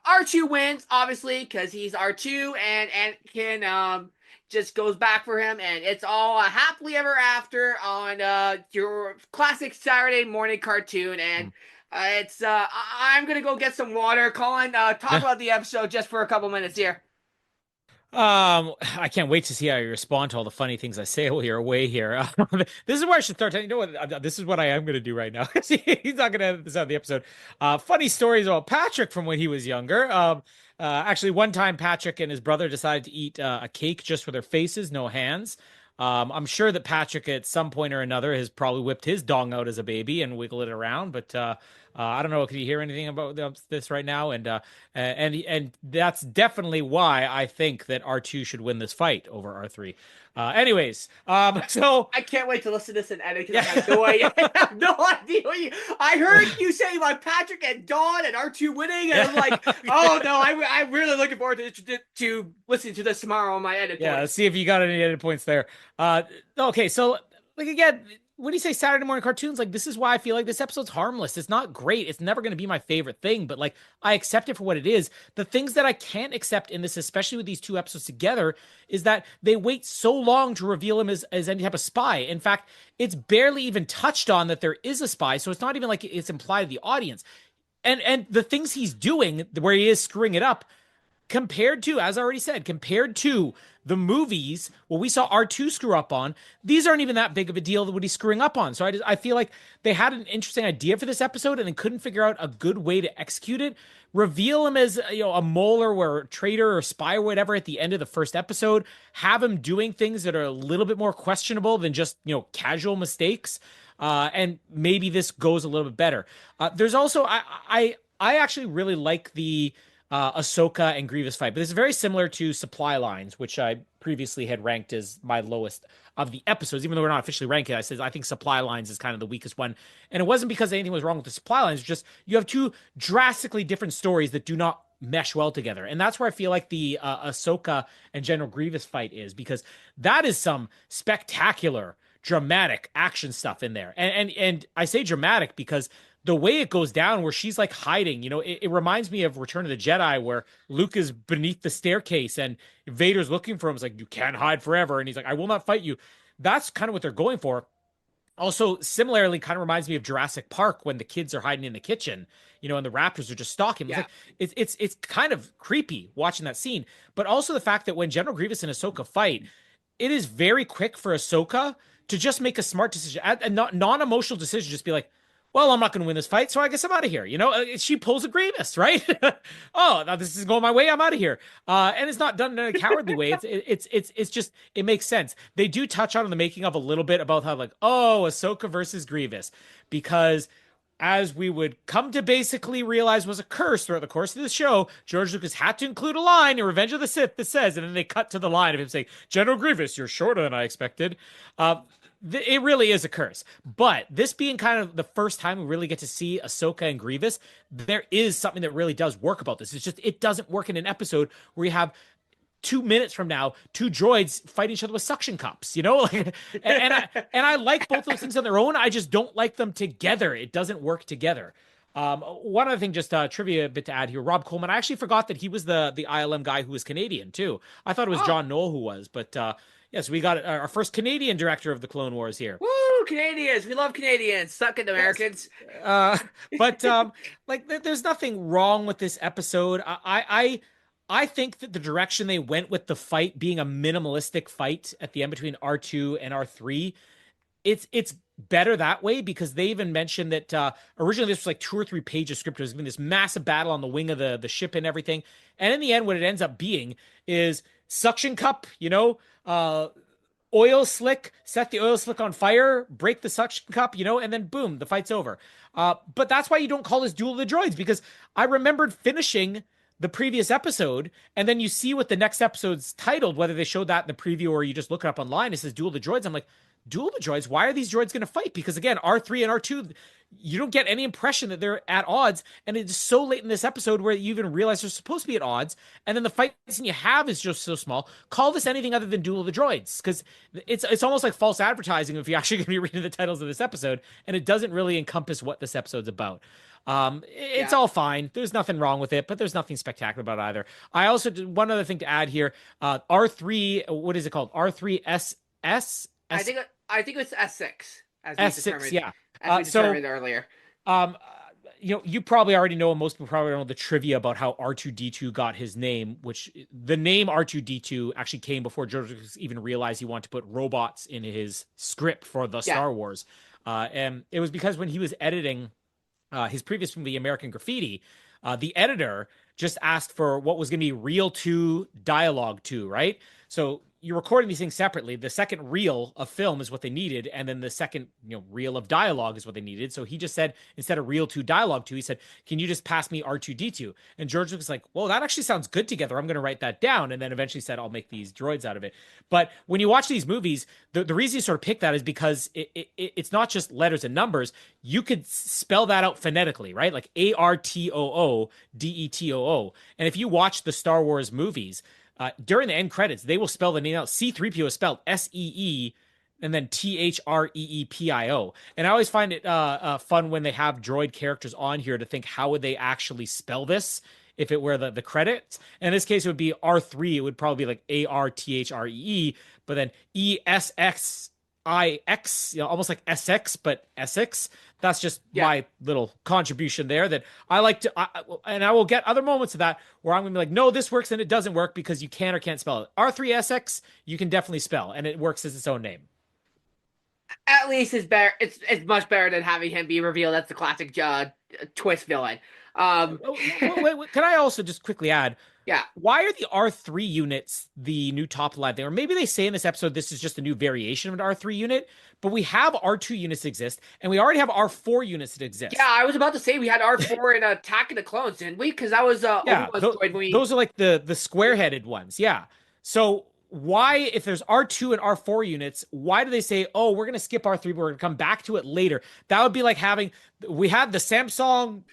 R2 wins obviously because he's R2, and Anakin just goes back for him, and it's all happily ever after on your classic Saturday morning cartoon. And I'm gonna go get some water. Colin, talk about the episode just for a couple minutes here. I can't wait to see how you respond to all the funny things I say while you're away here. This is where I should start telling you know what this is what I am going to do right now. He's not going to edit this out of the episode. Funny stories about Patrick from when he was younger. Actually, one time Patrick and his brother decided to eat a cake just with their faces, no hands. I'm sure that Patrick at some point or another has probably whipped his dong out as a baby and wiggled it around, but I don't know. Can you hear anything about this right now? And that's definitely why I think that R2 should win this fight over R3. Anyways, so I can't wait to listen to this and edit because I have no idea. I have no idea. I heard you say like Patrick and Dawn and R2 winning, and I'm like, oh no, I'm really looking forward to listening to this tomorrow on my edit. Yeah, points. let's see if you got any edit points there. Okay, so like again, when you say Saturday morning cartoons, like this is why I feel like this episode's harmless. It's not great. It's never going to be my favorite thing, but like I accept it for what it is. The things that I can't accept in this, especially with these two episodes together, is that they wait so long to reveal him as any type of spy. In fact, it's barely even touched on that there is a spy, so it's not even like it's implied to the audience. And the things he's doing, where he is screwing it up, compared to, as I already said, compared to the movies, what we saw R2 screw up on, these aren't even that big of a deal what he's screwing up on. So I feel like they had an interesting idea for this episode and they couldn't figure out a good way to execute it. Reveal him as a mole or a traitor or spy or whatever at the end of the first episode. Have him doing things that are a little bit more questionable than just casual mistakes. And maybe this goes a little bit better. There's also I actually really like the Ahsoka and Grievous fight, but this is very similar to Supply Lines, which I previously had ranked as my lowest of the episodes. Even though we're not officially ranking, I said I think Supply Lines is kind of the weakest one, and it wasn't because anything was wrong with the Supply Lines. It's just you have two drastically different stories that do not mesh well together, and that's where I feel like the Ahsoka and General Grievous fight is, because that is some spectacular, dramatic action stuff in there, and I say dramatic because the way it goes down where she's like hiding, it reminds me of Return of the Jedi where Luke is beneath the staircase and Vader's looking for him. It's like, you can't hide forever. And he's like, I will not fight you. That's kind of what they're going for. Also, similarly, kind of reminds me of Jurassic Park when the kids are hiding in the kitchen, and the raptors are just stalking. It's Yeah. like it's kind of creepy watching that scene. But also the fact that when General Grievous and Ahsoka fight, it is very quick for Ahsoka to just make a smart decision, a non-emotional decision, just be like, "Well, I'm not going to win this fight, so I guess I'm out of here." She pulls a Grievous, right? Oh, now this is going my way. I'm out of here. And it's not done in a cowardly way. It's just it makes sense. They do touch on in the making of a little bit about how like, oh, Ahsoka versus Grievous, because as we would come to basically realize was a curse throughout the course of the show, George Lucas had to include a line in Revenge of the Sith that says, and then they cut to the line of him saying, "General Grievous, you're shorter than I expected." It really is a curse. But this being kind of the first time we really get to see Ahsoka and Grievous, there is something that really does work about this. It's just it doesn't work in an episode where you have 2 minutes from now, two droids fight each other with suction cups, and I like both those things on their own. I just don't like them together. It doesn't work together. One other thing, just trivia bit to add here. Rob Coleman, I actually forgot that he was the ILM guy who was Canadian too. I thought it was Oh, John Knoll who was, but yes, we got our first Canadian director of the Clone Wars here. woo, Canadians! We love Canadians. Suck it, Yes. Americans. But like there's nothing wrong with this episode. I think that the direction they went with the fight being a minimalistic fight at the end between R2 and R3, it's better that way, because they even mentioned that originally this was like 2 or 3 pages of script. It was been this massive battle on the wing of the ship and everything. And in the end, what it ends up being is suction cup, oil slick, set the oil slick on fire, break the suction cup, and then boom, the fight's over. But that's why you don't call this Duel of the Droids, because I remembered finishing the previous episode, and then you see what the next episode's titled, whether they showed that in the preview or you just look it up online. It says Duel of the Droids. I'm like, Duel of the Droids? Why are these droids going to fight? Because again, R3 and R2, you don't get any impression that they're at odds, and it's so late in this episode where you even realize they're supposed to be at odds, and then the fight scene you have is just so small. Call this anything other than Duel of the Droids, because it's almost like false advertising if you're actually going to be reading the titles of this episode, and it doesn't really encompass what this episode's about. It's Yeah. all fine. There's nothing wrong with it, but there's nothing spectacular about either. I also did one other thing to add here. R3, what is it called? R3S I think it's S6 as we S6, determined yeah. as we So determined earlier. um, you probably already know, most people probably know the trivia about how R2-D2 got his name, which the name R2-D2 actually came before George Lucas even realized he wanted to put robots in his script for the Yeah. Star Wars. And it was because when he was editing his previous movie, American Graffiti, the editor just asked for what was going to be reel 2, dialogue 2, right? So you're recording these things separately. The second reel of film is what they needed, and then the second reel of dialogue is what they needed. So he just said, instead of reel 2, dialogue 2, he said, "Can you just pass me R2-D2?" And George Lucas was like, "Well, that actually sounds good together. I'm going to write that down." And then eventually said, "I'll make these droids out of it." But when you watch these movies, the reason you sort of pick that is because it's not just letters and numbers. You could spell that out phonetically, right? Like ARTOODETOO. And if you watch the Star Wars movies, during the end credits, they will spell the name out. C-3PO is spelled SEE and then THREEPIO. And I always find it fun when they have droid characters on here to think, how would they actually spell this if it were the credits? And in this case, it would be R3. It would probably be like ARTHREE, but then ESXIX, almost like SX, but Essex. That's just my little contribution there that I like to, and I will get other moments of that where I'm going to be like, no, this works and it doesn't work because you can or can't spell it. R3SX, you can definitely spell, and it works as its own name. At least it's better. It's much better than having him be revealed as the classic twist villain. Wait, can I also just quickly add, Yeah. why are the R3 units the new top line thing? Or maybe they say in this episode this is just a new variation of an R3 unit, but we have R2 units that exist, and we already have R4 units that exist. Yeah, I was about to say we had R4 in Attack of the Clones, didn't we? Because that was Obi-Wan's droid when we... those are like the square-headed ones. Yeah. So why, if there's R2 and R4 units, why do they say, oh, we're going to skip R3, but we're going to come back to it later? That would be like we had the Samsung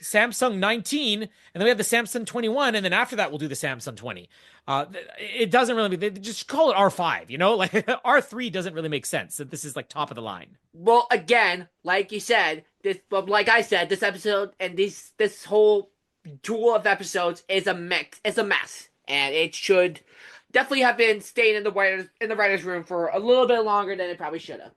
19, and then we had the Samsung 21, and then after that, we'll do the Samsung 20. It doesn't really, they just call it R5, like R3 doesn't really make sense. That this is like top of the line. Well, again, like you said, like I said, this episode and this whole duel of episodes is a mess, and it should definitely have been staying in the writers' room for a little bit longer than it probably should have.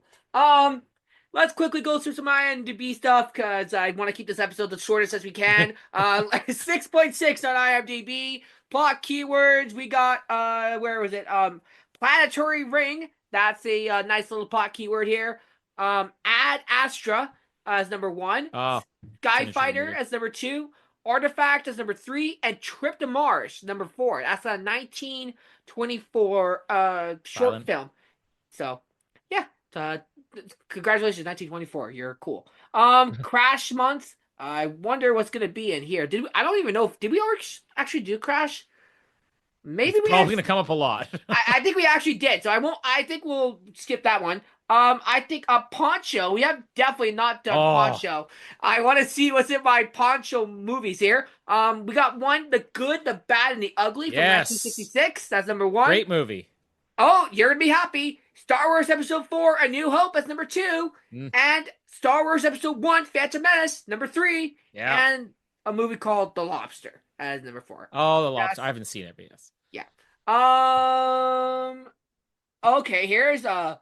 let's quickly go through some IMDb stuff because I want to keep this episode the shortest as we can. 6.6 on IMDb. Plot keywords. We got where was it? Planetary ring. That's a nice little plot keyword here. Ad Astra as number 1. Oh, it's an Sky interesting Fighter movie. as number 2. Artifact as number 3, and Trip to Mars number 4. That's a 1924 short Silent. film. So, yeah, congratulations, 1924. You're cool. Crash month. I wonder what's gonna be in here. I don't even know. Did we actually do Crash? It's Maybe we probably actually, gonna come up a lot. I think we actually did. So I won't. I think we'll skip that one. I think a Poncho. We have definitely not done Oh, Poncho. I want to see what's in my Poncho movies here. We got one, The Good, the Bad, and the Ugly from yes. 1966. That's number 1. Great movie. Oh, you're gonna be happy. Star Wars Episode 4, A New Hope, as number 2, Mm, and Star Wars Episode 1, Phantom Menace, number 3, yeah. and a movie called The Lobster as number 4. Oh, The Lobster. That's, I haven't seen it, but yes. yeah. Okay, here's a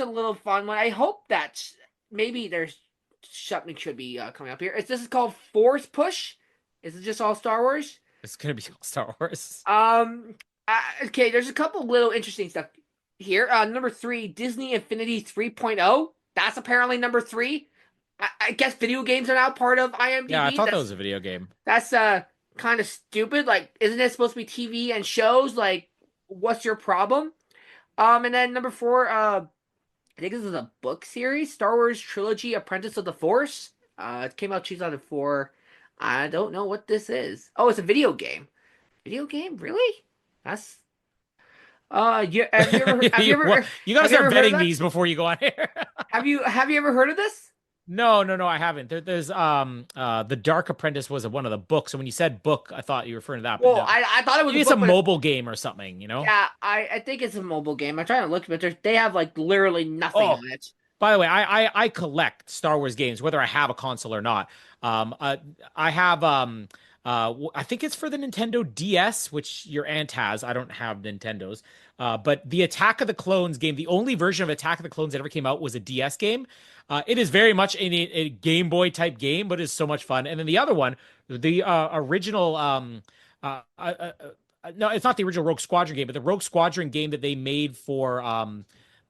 little fun one. I hope that maybe there's something should be coming up here. This is called Force Push. Is it just all Star Wars? It's gonna be all Star Wars. Okay, there's a couple little interesting stuff here. Number 3, Disney Infinity 3.0. That's apparently number 3. I guess video games are now part of IMDb. Yeah, I thought that was a video game. That's kind of stupid. Like, isn't it supposed to be TV and shows? Like, what's your problem? And then number 4, I think this is a book series, Star Wars Trilogy: Apprentice of the Force. It came out 2004. I don't know what this is. Oh, it's a video game. Video game? Really? That's have you ever You gotta have you ever start heard of vetting that? these before you go on here. Have you ever heard of this? No, I haven't. There's The Dark Apprentice was one of the books. So when you said book, I thought you were referring to that, but Well, no. I thought it was Maybe a it's a book, but mobile game or something, you know? yeah, I think it's a mobile game. I'm trying to look, but they have like literally nothing Oh, on it. by the way, I collect Star Wars games, whether I have a console or not. I have I think it's for the Nintendo DS, which your aunt has. I don't have Nintendos. But the Attack of the Clones game, the only version of Attack of the Clones that ever came out was a DS game. It is very much a Game Boy type game, but it's so much fun. And then the other one, the original no, it's not the original Rogue Squadron game, but the Rogue Squadron game that they made for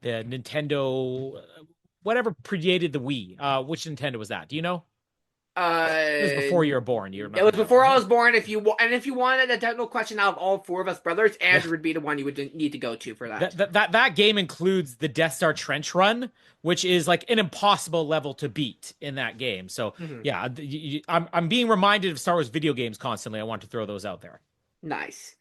the Nintendo, whatever predated the Wii. Which Nintendo was that? Do you know? It was before you were born. You It remember was that before one? I was born. If you wanted a technical question out of all 4 of us brothers, Andrew would be the one you would need to go to for that. That game includes the Death Star trench run, which is like an impossible level to beat in that game. So yeah, I'm being reminded of Star Wars video games constantly. I want to throw those out there. Nice.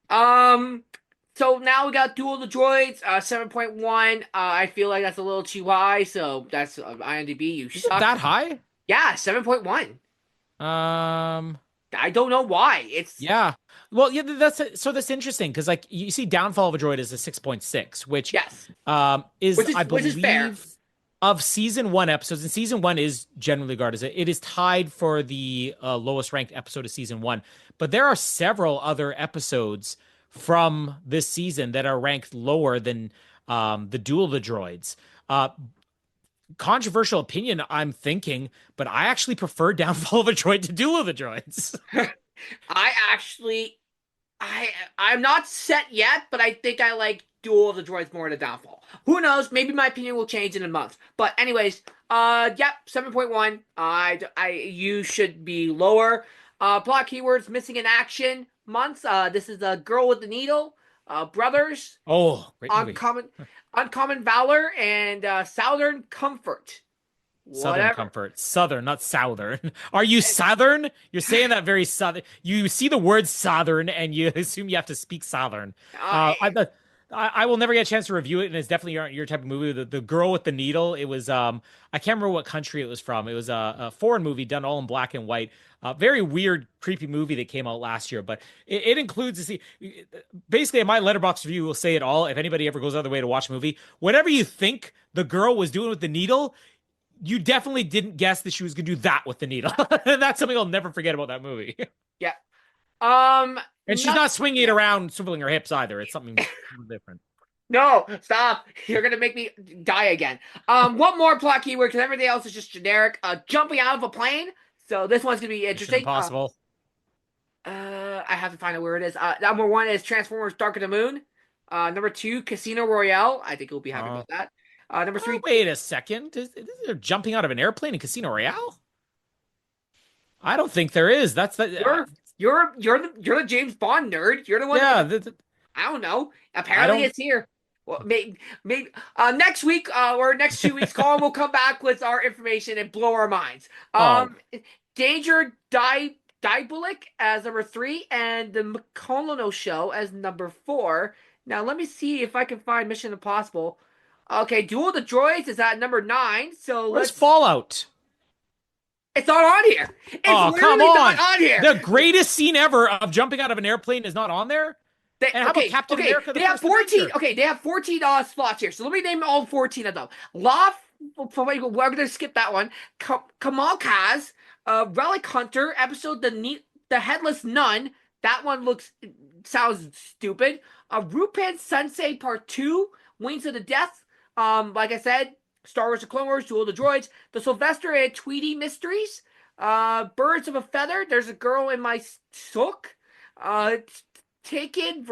So now we got Duel of the Droids, 7.1. I feel like that's a little too high, so that's IMDb. You Is it suck. that high? Yeah, 7.1. Um, I don't know why. It's yeah. Well, yeah, that's interesting because like you see Downfall of a Droid is a 6.6, which yes, is I which is fair. believe of season 1 episodes, and season 1 is generally regarded as it is tied for the lowest ranked episode of season 1. But there are several other episodes from this season that are ranked lower than the Duel of the Droids. Controversial opinion, I'm thinking, but I actually prefer Downfall of a Droid to Duel of the Droids. I actually, I'm not set yet, but I think I like Duel of the Droids more than Downfall. Who knows? Maybe my opinion will change in a month. But anyways, yep, 7.1. You should be lower. Plot keywords: missing in action months. This is a Girl with the Needle. Brothers. Oh, great movie. Uncommon Valor, and Southern Comfort. Southern Comfort. Southern, not Southern. Are you Southern? You're saying that very Southern. You see the word Southern and you assume you have to speak Southern. I will never get a chance to review it, and it's definitely your type of movie. The Girl with the Needle. It was I can't remember what country it was from. It was a foreign movie done all in black and white. Very weird, creepy movie that came out last year, but it includes basically in my letterbox review will say it all. If anybody ever goes out of the way to watch a movie, whatever you think the girl was doing with the needle, you definitely didn't guess that she was gonna do that with the needle. And that's something I'll never forget about that movie. Yeah. And she's not swinging it around, swiveling her hips either. It's something different. No, stop. You're gonna make me die again. One more plot keyword because everything else is just generic. Jumping out of a plane. So this one's gonna be Mission interesting. Impossible. I have to find out where it is. Number one is Transformers: Dark of the Moon. Number two, Casino Royale. I think you'll be happy Uh, about that. Number three, wait a second. They're jumping out of an airplane in Casino Royale? I don't think there is. That's the. you're the James Bond nerd. You're the one Yeah. that I don't know. I Apparently, don't. it's here. Well, maybe next week or next 2 weeks, Colin will come back with our information and blow our minds. Oh, Danger Diabolik as number three, and the McColano Show as number four. Now, let me see if I can find Mission Impossible. Okay, Duel of the Droids is at number nine. So where's let's. Fallout? It's not on here. It's Oh, come literally on. not on here. The greatest scene ever of jumping out of an airplane is not on there? And how about Captain America, the They have First 14. Avenger? Okay, they have 14 slots here. So let me name all 14 of them. Loft. We're gonna skip that one. Kamal Kaz, Relic Hunter episode, the Headless Nun. That one sounds stupid. Rupan Sensei Part 2, Wings of the Death. Like I said, Star Wars: The Clone Wars, Duel of the Droids, the Sylvester and Tweety Mysteries. Birds of a Feather. There's a girl in my sook. Taken,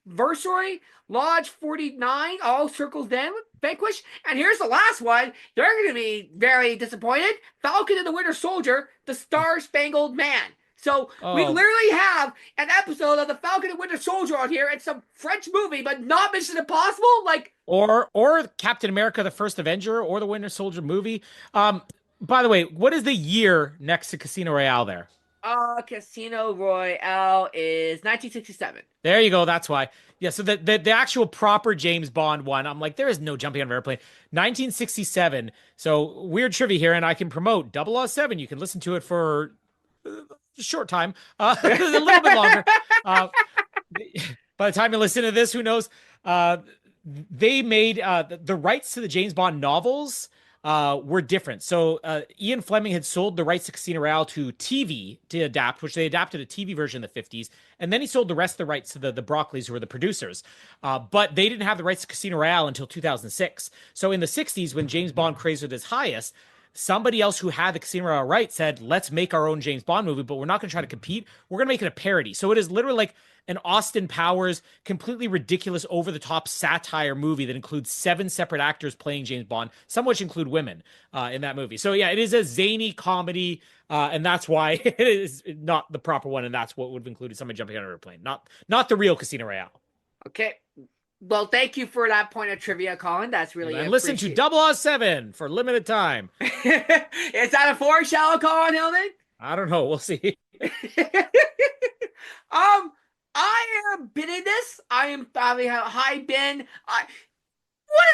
Versory, Lodge 49, all circles then, Vanquish. And here's the last one. You're going to be very disappointed. Falcon and the Winter Soldier, the Star Spangled Man. So we Oh, literally have an episode of the Falcon and Winter Soldier on here. It's some French movie, but not Mission Impossible. Like, or Captain America, the First Avenger, or the Winter Soldier movie. By the way, what is the year next to Casino Royale there? Casino Royale is 1967. There you go. That's why. Yeah. So the actual proper James Bond one, I'm like, there is no jumping out of an airplane. 1967. So weird trivia here, and I can promote 007. You can listen to it for a short time, a little bit longer. Uh, by the time you listen to this, who knows? They made the rights to the James Bond novels were different. So Ian Fleming had sold the rights to Casino Royale to TV to adapt, which they adapted a TV version in the 50s. And then he sold the rest of the rights to the Broccoli's, who were the producers. But they didn't have the rights to Casino Royale until 2006. So in the 60s, when James Bond craze was at its highest, somebody else who had the Casino Royale rights said, let's make our own James Bond movie, but we're not going to try to compete. We're going to make it a parody. So it is literally like an Austin Powers, completely ridiculous, over the top satire movie that includes 7 separate actors playing James Bond, some which include women in that movie. So yeah, it is a zany comedy, and that's why it is not the proper one, and that's what would have included someone jumping out of an airplane, not the real Casino Royale. Okay. Well, thank you for that point of trivia, Colin. That's really And listen to 007 for limited time. Is that a foreshadow, Colin Hilden? I don't know. We'll see. I am bidding this. I am having a high bin. What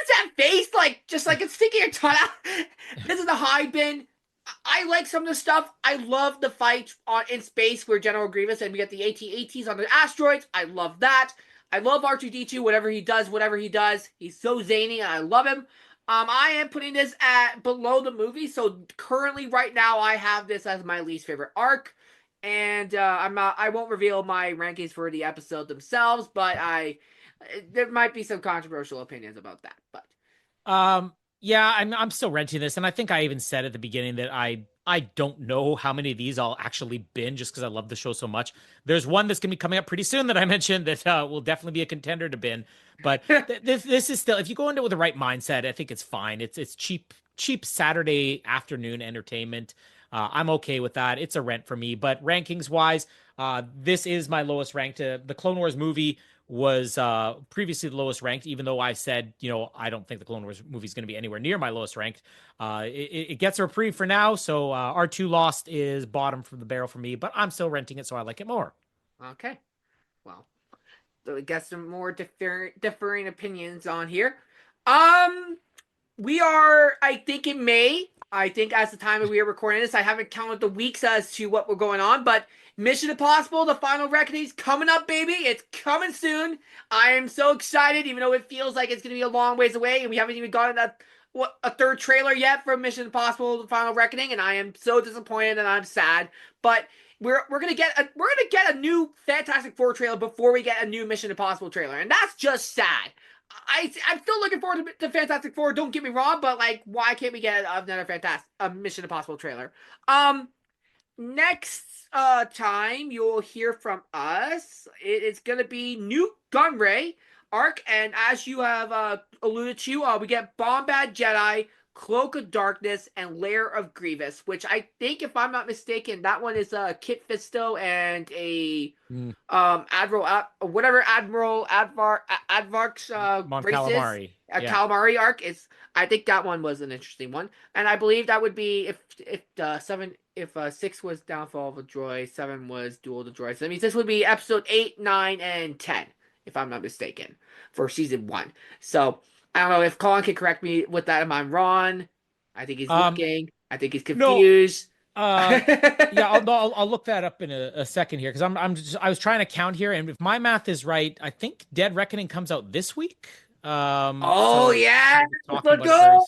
is that face like? Just like it's sticking your tongue out. This is a high bin. I like some of the stuff. I love the fight in space where General Grievous and we get the AT-ETs on the asteroids. I love that. I love R2-D2, whatever he does. He's so zany and I love him. I am putting this at below the movie. So currently right now I have this as my least favorite arc. And I won't reveal my rankings for the episode themselves, but there might be some controversial opinions about that. But yeah, I'm still renting this, and I think I even said at the beginning that I don't know how many of these I'll actually binge just because I love the show so much. There's one that's gonna be coming up pretty soon that I mentioned that will definitely be a contender to bin. But this is still, if you go into it with the right mindset, I think it's fine. It's cheap Saturday afternoon entertainment. I'm okay with that. It's a rent for me. But rankings wise, this is my lowest ranked. The Clone Wars movie was previously the lowest ranked, even though I said, I don't think the Clone Wars movie is going to be anywhere near my lowest ranked. It gets a reprieve for now. So R2 Lost is bottom from the barrel for me, but I'm still renting it, so I like it more. Okay. Well, so we got some more differing opinions on here. We are, I think, in May. I think as the time that we are recording this, I haven't counted the weeks as to what we're going on, but Mission Impossible, the final reckoning is coming up, baby. It's coming soon. I am so excited, even though it feels like it's going to be a long ways away, and we haven't even gotten a third trailer yet for Mission Impossible, the final reckoning, and I am so disappointed and I'm sad. But we're gonna get a new Fantastic Four trailer before we get a new Mission Impossible trailer, and that's just sad. I'm still looking forward to Fantastic Four. Don't get me wrong, but like, why can't we get another fantastic Mission Impossible trailer? Um, Next time you'll hear from us, it's gonna be New Gunray arc, and as you have alluded to, we get Bombad Jedi, Cloak of Darkness, and Lair of Grievous, which I think, if I'm not mistaken, that one is Kit Fisto and a Admiral whatever Advark's Mon race is. Calamari. A Yeah. calamari arc is. I think that one was an interesting one, and I believe that would be if 6 was Downfall of a Droid, 7 was Duel of the Droids. That means this would be episode 8, 9, and 10, if I'm not mistaken, for season 1. So I don't know if Colin can correct me with that. Am I wrong? I think he's looking. I think he's confused. No, yeah, I'll look that up in a second here because I was trying to count here, and if my math is right, I think Dead Reckoning comes out this week. Oh so yeah, talking let's about it very go.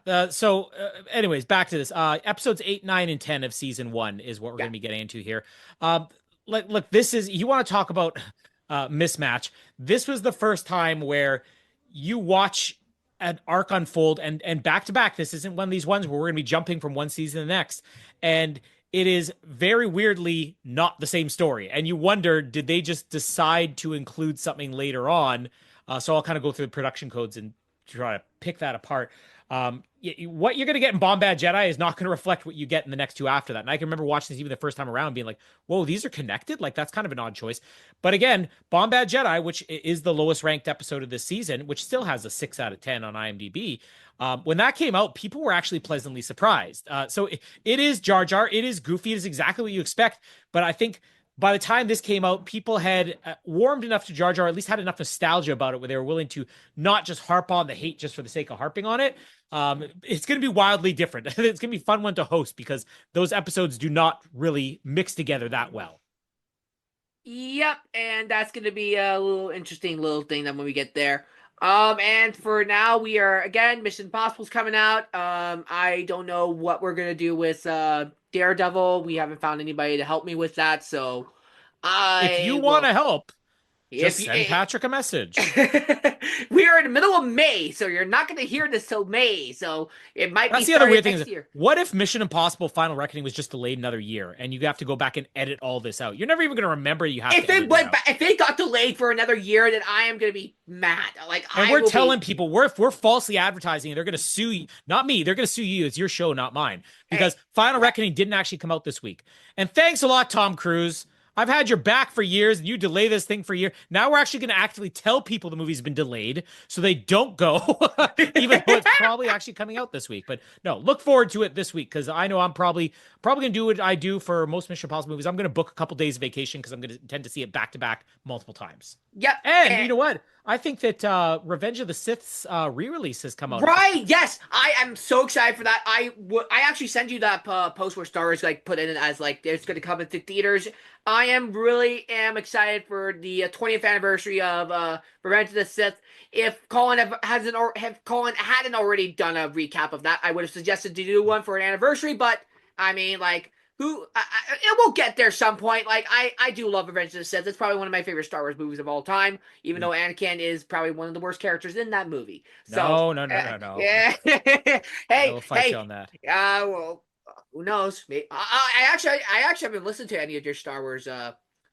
soon. So anyways, back to this. Episodes 8, 9, and 10 of season 1 is what we're going to be getting into here. Look, this is, you want to talk about mismatch. This was the first time where you watch an arc unfold and back to back. This isn't one of these ones where we're going to be jumping from one season to the next. And it is very weirdly not the same story. And you wonder, did they just decide to include something later on? So I'll kind of go through the production codes and try to pick that apart. What you're going to get in Bombad Jedi is not going to reflect what you get in the next two after that. And I can remember watching this even the first time around being like, whoa, these are connected? Like, that's kind of an odd choice. But again, Bombad Jedi, which is the lowest ranked episode of this season, which still has a 6 out of 10 on IMDb. When that came out, people were actually pleasantly surprised. So it is Jar Jar. It is goofy. It is exactly what you expect. But I think by the time this came out, people had warmed enough to Jar Jar, at least had enough nostalgia about it, where they were willing to not just harp on the hate just for the sake of harping on it. It's going to be wildly different. It's going to be a fun one to host because those episodes do not really mix together that well. Yep, and that's going to be a little interesting little thing that when we get there. And for now, we are, again, Mission Impossible's coming out. I don't know what we're going to do with Daredevil. We haven't found anybody to help me with that, so If you want to help, just send if, Patrick a message. we are in the middle of May, so you're not going to hear this till May. So it might That's be the other weird next thing. year. What if Mission Impossible Final Reckoning was just delayed another year, and you have to go back and edit all this out? You're never even going to remember you have If to. if they got delayed for another year, then I am going to be mad. Like, and we're telling people we're falsely advertising. They're going to sue you, not me. They're going to sue you. It's your show, not mine, because Final Reckoning didn't actually come out this week. And thanks a lot, Tom Cruise. I've had your back for years, and you delay this thing for a year. Now we're actually going to actively tell people the movie's been delayed so they don't go, even though it's probably actually coming out this week. But no, look forward to it this week because I know I'm probably going to do what I do for most Mission Impossible movies. I'm going to book a couple days of vacation because I'm going to intend to see it back to back multiple times. Yep. And you know what? I think that Revenge of the Sith's re-release has come out. Right? Yes, I am so excited for that. I actually send you that post where Star Wars like put in as like it's going to come into theaters. I am excited for the 20th anniversary of Revenge of the Sith. If Colin hadn't already done a recap of that, I would have suggested to do one for an anniversary. But I mean, like, it will get there some point. Like, I do love Revenge of the Sith. It's probably one of my favorite Star Wars movies of all time, even though Anakin is probably one of the worst characters in that movie. So, No. Yeah. Hey, I'll fight you on that. Well, who knows? I actually haven't listened to any of your Star Wars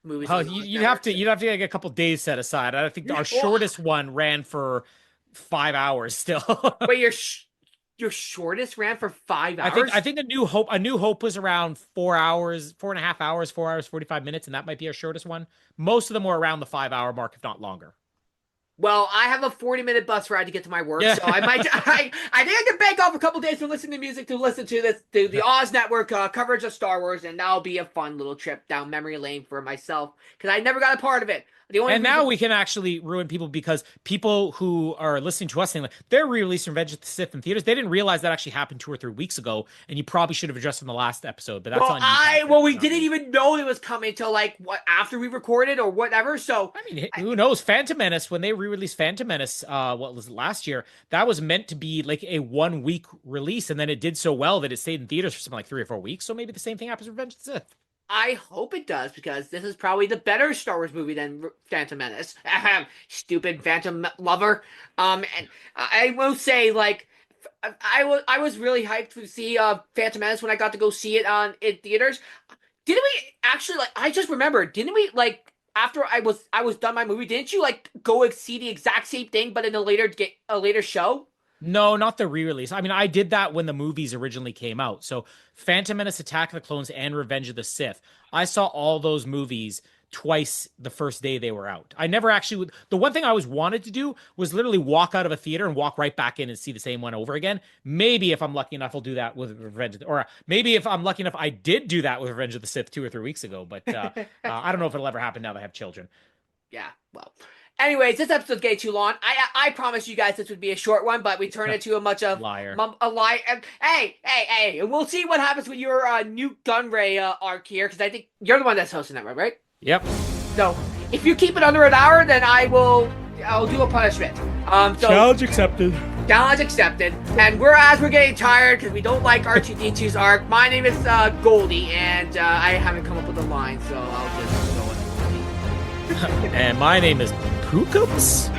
movies. Oh, you'd have to get a couple days set aside. I think our shortest one ran for 5 hours still. Wait, your shortest ran for 5 hours? I think A New Hope was around 4 hours, 4.5 hours, 4 hours, 45 minutes, and that might be our shortest one. Most of them were around the 5 hour mark, if not longer. Well, I have a 40-minute bus ride to get to my work, so I might. I think I can bank off a couple days from listening to music to listen to the Oz Network coverage of Star Wars, and that'll be a fun little trip down memory lane for myself because I never got a part of it. Now we can actually ruin people because people who are listening to us saying like they're re-releasing Revenge of the Sith in theaters. They didn't realize that actually happened 2 or 3 weeks ago, and you probably should have addressed in the last episode. But that's on you. We didn't even know it was coming until like after we recorded or whatever. So I mean, who knows? Phantom Menace, when they re-released Phantom Menace, what was it, last year? That was meant to be like a 1 week release, and then it did so well that it stayed in theaters for something like 3 or 4 weeks. So maybe the same thing happens with Revenge of the Sith. I hope it does, because this is probably the better Star Wars movie than Phantom Menace. Ahem, stupid Phantom lover. And I will say, like, I was really hyped to see Phantom Menace when I got to go see it in theaters. Didn't we actually, like? I just remembered. Didn't we, like, after I was done my movie? Didn't you, like, go see the exact same thing but in a later show? No, not the re-release. I mean, I did that when the movies originally came out. So Phantom Menace, Attack of the Clones, and Revenge of the Sith. I saw all those movies twice the first day they were out. I never actually. The one thing I always wanted to do was literally walk out of a theater and walk right back in and see the same one over again. Maybe if I'm lucky enough, I'll do that with Revenge, or maybe if I'm lucky enough, I did do that with Revenge of the Sith 2 or 3 weeks ago. But I don't know if it'll ever happen now that I have children. Yeah, well. Anyways, this episode's getting too long. I promised you guys this would be a short one, but we turned it to a much of Liar. a lie. Hey! We'll see what happens with your Newt Gunray arc here, because I think you're the one that's hosting that one, right? Yep. So if you keep it under an hour, then I'll do a punishment. So Challenge accepted. challenge accepted. And we're getting tired because we don't like R2-D2's arc. My name is Goldie, and I haven't come up with a line, so I'll just go with Goldie. And my name is Pookums.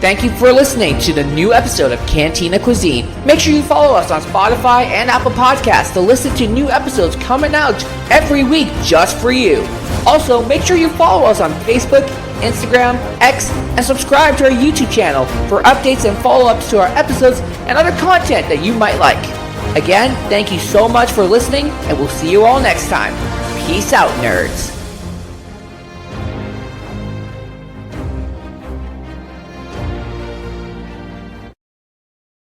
Thank you for listening to the new episode of Cantina Cuisine. Make sure you follow us on Spotify and Apple Podcasts to listen to new episodes coming out every week just for you. Also, make sure you follow us on Facebook, Instagram, X, and subscribe to our YouTube channel for updates and follow-ups to our episodes and other content that you might like. Again, thank you so much for listening, and we'll see you all next time. Peace out, nerds.